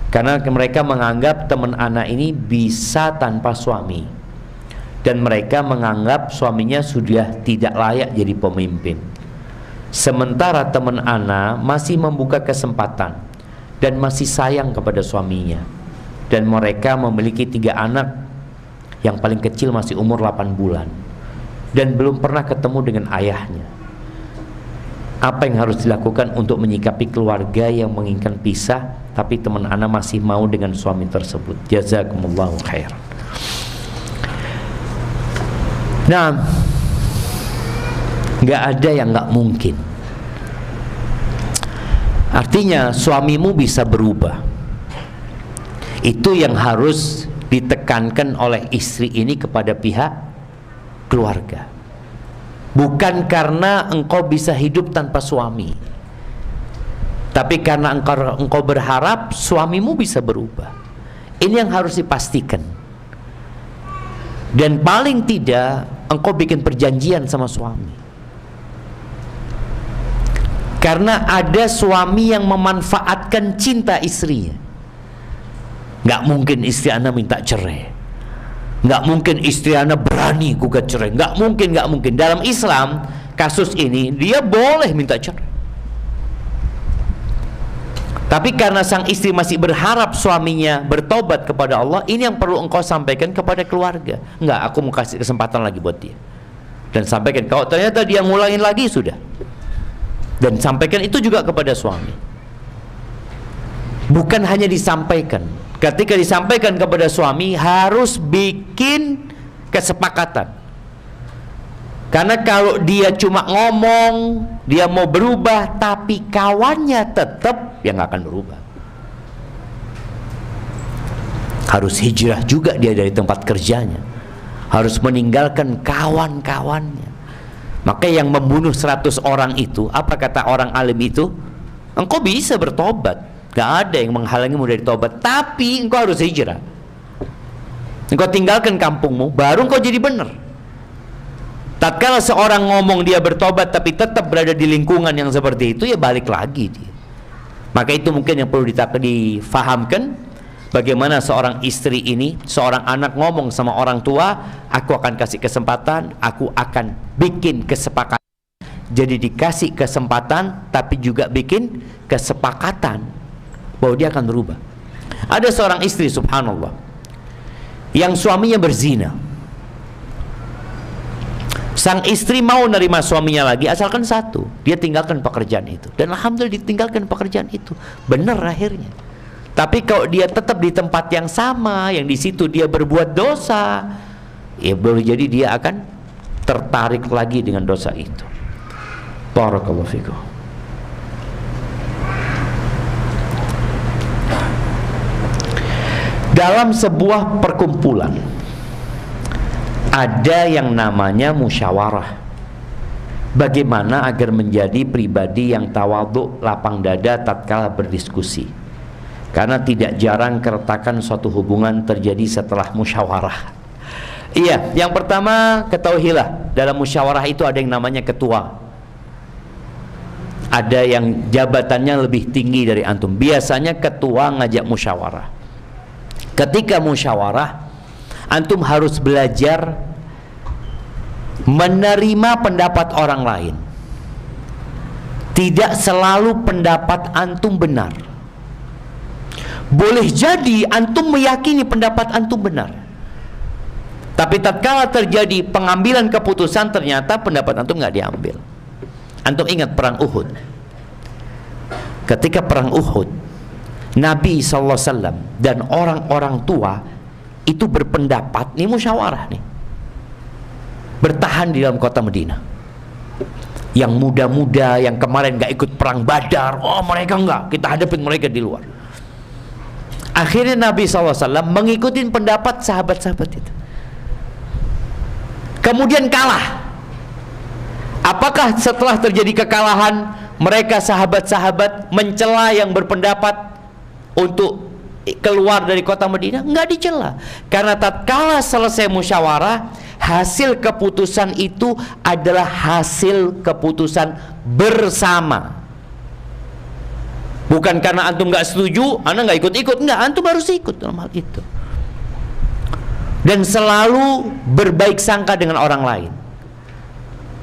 Speaker 1: karena mereka menganggap teman anak ini bisa tanpa suami dan mereka menganggap suaminya sudah tidak layak jadi pemimpin. Sementara teman anak masih membuka kesempatan dan masih sayang kepada suaminya, dan mereka memiliki 3 anak, yang paling kecil masih umur 8 bulan dan belum pernah ketemu dengan ayahnya. Apa yang harus dilakukan untuk menyikapi keluarga yang menginginkan pisah tapi teman ana masih mau dengan suami tersebut? Jazakumullahu khairan. Nah, nggak ada yang nggak mungkin. Artinya suamimu bisa berubah. Itu yang harus ditekankan oleh istri ini kepada pihak keluarga. Bukan karena engkau bisa hidup tanpa suami, tapi karena engkau berharap suamimu bisa berubah. Ini yang harus dipastikan. Dan paling tidak engkau bikin perjanjian sama suami. Karena ada suami yang memanfaatkan cinta istrinya. Nggak mungkin istri anda minta cerai. Nggak mungkin istri anda berani gugat cerai. Nggak mungkin. Dalam Islam, kasus ini dia boleh minta cerai. Tapi karena sang istri masih berharap suaminya bertobat kepada Allah, ini yang perlu engkau sampaikan kepada keluarga. Nggak, aku mau kasih kesempatan lagi buat dia. Dan sampaikan, kalau ternyata dia ngulangin lagi, sudah. Dan sampaikan itu juga kepada suami. Bukan hanya disampaikan. Ketika disampaikan kepada suami, harus bikin kesepakatan. Karena kalau dia cuma ngomong, dia mau berubah, tapi kawannya tetap, ya nggak akan berubah. Harus hijrah juga dia dari tempat kerjanya. Harus meninggalkan kawan-kawannya. Maka yang membunuh 100 orang itu, apa kata orang alim itu? Engkau bisa bertobat. Gak ada yang menghalangimu dari tobat, tapi engkau harus hijrah. Engkau tinggalkan kampungmu, baru engkau jadi benar. Tatkala seorang ngomong dia bertobat tapi tetap berada di lingkungan yang seperti itu, ya balik lagi dia. Maka itu mungkin yang perlu difahamkan. Bagaimana seorang istri ini, seorang anak ngomong sama orang tua, aku akan kasih kesempatan, aku akan bikin kesepakatan. Jadi dikasih kesempatan, tapi juga bikin kesepakatan bahwa dia akan berubah. Ada seorang istri, subhanallah, yang suaminya berzina. Sang istri mau nerima suaminya lagi, asalkan satu, dia tinggalkan pekerjaan itu. Dan alhamdulillah ditinggalkan pekerjaan itu, benar akhirnya. Tapi kalau dia tetap di tempat yang sama, yang di situ dia berbuat dosa, ya boleh jadi dia akan tertarik lagi dengan dosa itu. Barakallahu fikum. Dalam sebuah perkumpulan ada yang namanya musyawarah. Bagaimana agar menjadi pribadi yang tawadhu, lapang dada tatkala berdiskusi. Karena tidak jarang keretakan suatu hubungan terjadi setelah musyawarah. Iya, yang pertama ketahuilah dalam musyawarah itu ada yang namanya ketua. Ada yang jabatannya lebih tinggi dari antum. Biasanya ketua ngajak musyawarah. Ketika musyawarah, antum harus belajar menerima pendapat orang lain. Tidak selalu pendapat antum benar. Boleh jadi antum meyakini pendapat antum benar, tapi tatkala terjadi pengambilan keputusan ternyata pendapat antum nggak diambil. Antum ingat perang Uhud. Ketika perang Uhud, Nabi SAW dan orang-orang tua itu berpendapat, nih musyawarah nih, bertahan di dalam kota Madinah. Yang muda-muda yang kemarin nggak ikut perang Badar, oh mereka nggak, kita hadapin mereka di luar. Akhirnya Nabi SAW mengikuti pendapat sahabat-sahabat itu. Kemudian kalah. Apakah setelah terjadi kekalahan, mereka sahabat-sahabat mencela yang berpendapat untuk keluar dari kota Madinah? Enggak dicela. Karena tatkala selesai musyawarah, hasil keputusan itu adalah hasil keputusan bersama. Bukan karena antum nggak setuju, anda nggak ikut-ikut. Enggak, antum harus ikut dalam hal itu. Dan selalu berbaik sangka dengan orang lain.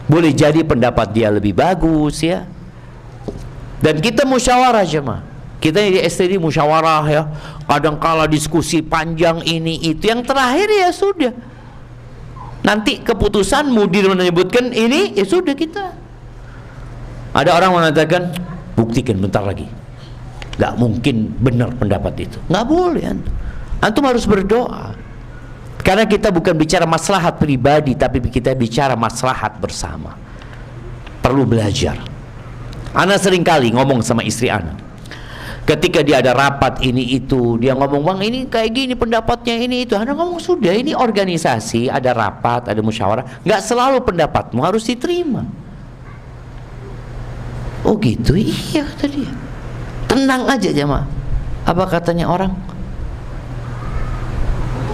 Speaker 1: Boleh jadi pendapat dia lebih bagus ya. Dan kita musyawarah jemaah. Kita di STD musyawarah ya. Kadang kala diskusi panjang ini itu. Yang terakhir ya sudah. Nanti keputusan mudir menyebutkan ini ya sudah kita. Ada orang mengatakan buktikan bentar lagi. Gak mungkin benar pendapat itu. Gak boleh antum. Antum harus berdoa. Karena kita bukan bicara maslahat pribadi, tapi kita bicara maslahat bersama. Perlu belajar. Ana sering kali ngomong sama istri Ana. Ketika dia ada rapat ini itu, dia ngomong, bang ini kayak gini pendapatnya ini itu. Ana ngomong sudah, ini organisasi, ada rapat, ada musyawarah. Nggak selalu pendapatmu harus diterima. Oh gitu, iya kata dia. Tenang aja jemaah. Apa katanya orang?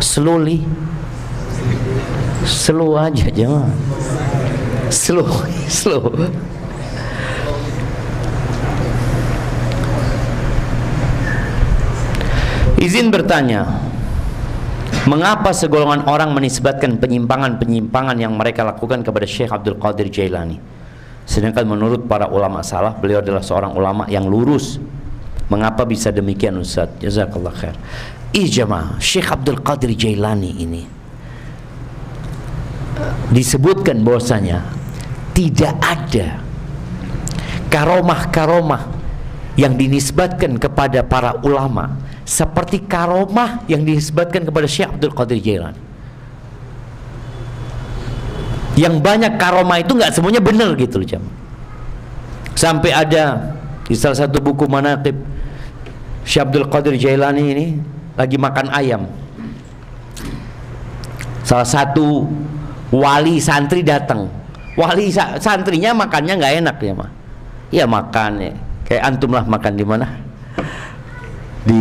Speaker 1: Slowly, slow aja jemaah, slow. Izin bertanya, mengapa segolongan orang menisbatkan penyimpangan-penyimpangan yang mereka lakukan kepada Syekh Abdul Qadir Jailani, sedangkan menurut para ulama salaf beliau adalah seorang ulama yang lurus? Mengapa bisa demikian Ustaz? Jazakallah khair. Jemaah, Syekh Abdul Qadir Jailani ini disebutkan bahwasanya tidak ada karomah-karomah yang dinisbatkan kepada para ulama seperti karomah yang dinisbatkan kepada Syekh Abdul Qadir Jailani. Yang banyak karomah itu nggak semuanya benar gitu loh jemaah. Sampai ada di salah satu buku manaqib Syekh Abdul Qadir Jailani ini lagi makan ayam. Salah satu wali santri datang. Wali santrinya makannya nggak enak ya mah. Ya makan ya. Kayak antum lah makan di mana? Di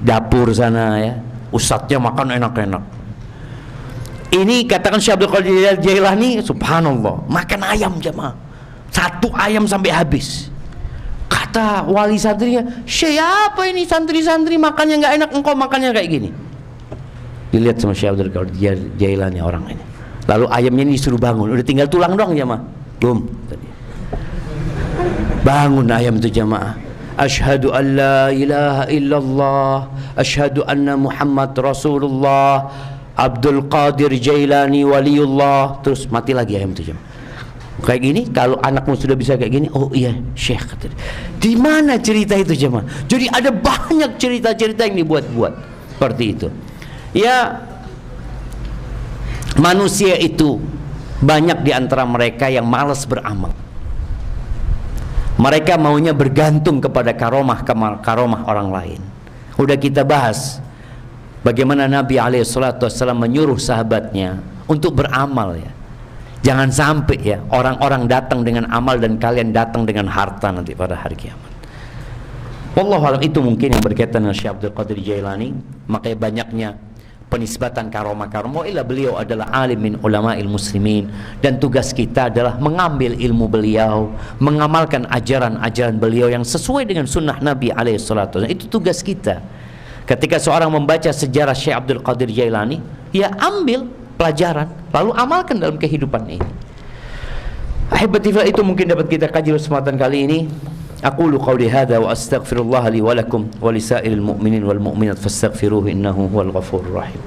Speaker 1: dapur sana ya. Ustadznya makan enak-enak. Ini katakan Syekh Abdul Qadir Jailani, subhanallah, makan ayam jemaah. Satu ayam sampai habis. Kata wali santrinya, siapa ini santri-santri makannya nggak enak, engkau makannya kayak gini. Dilihat sama Syekh Abdul Qadir Jailani orang ini. Lalu ayamnya ini disuruh bangun, udah tinggal tulang dong jamaah. Bum. Bangun ayam itu jamaah. Asyhadu an la ilaha illallah, asyhadu anna Muhammad Rasulullah, Abdul Qadir Jailani waliullah. Terus mati lagi ayam itu jamaah. Kayak gini, kalau anakmu sudah bisa kayak gini, oh iya Syekh. Di mana cerita itu jemaah? Jadi ada banyak cerita-cerita yang dibuat-buat seperti itu. Ya, manusia itu banyak di antara mereka yang malas beramal. Mereka maunya bergantung kepada karomah orang lain. Udah kita bahas bagaimana Nabi SAW menyuruh sahabatnya untuk beramal ya. Jangan sampai ya orang-orang datang dengan amal dan kalian datang dengan harta nanti pada hari kiamat. Wallahu alam, itu mungkin yang berkaitan dengan Syekh Abdul Qadir Jailani. Makanya banyaknya penisbatan karomah-karomah, illa beliau adalah alim min ulama'il muslimin, dan tugas kita adalah mengambil ilmu beliau, mengamalkan ajaran-ajaran beliau yang sesuai dengan sunnah Nabi alaihi salatu wasallam. Itu tugas kita. Ketika seorang membaca sejarah Syekh Abdul Qadir Jailani, ya ambil pelajaran lalu amalkan dalam kehidupan ini. Ahibati fillah, itu mungkin dapat kita kaji kesempatan kali ini. Aqulu qawli hadza wa astaghfirullah li wa lakum wa lisairil mu'minin wal mu'minat fastaghfiruhu innahu huwal ghafurur rahim.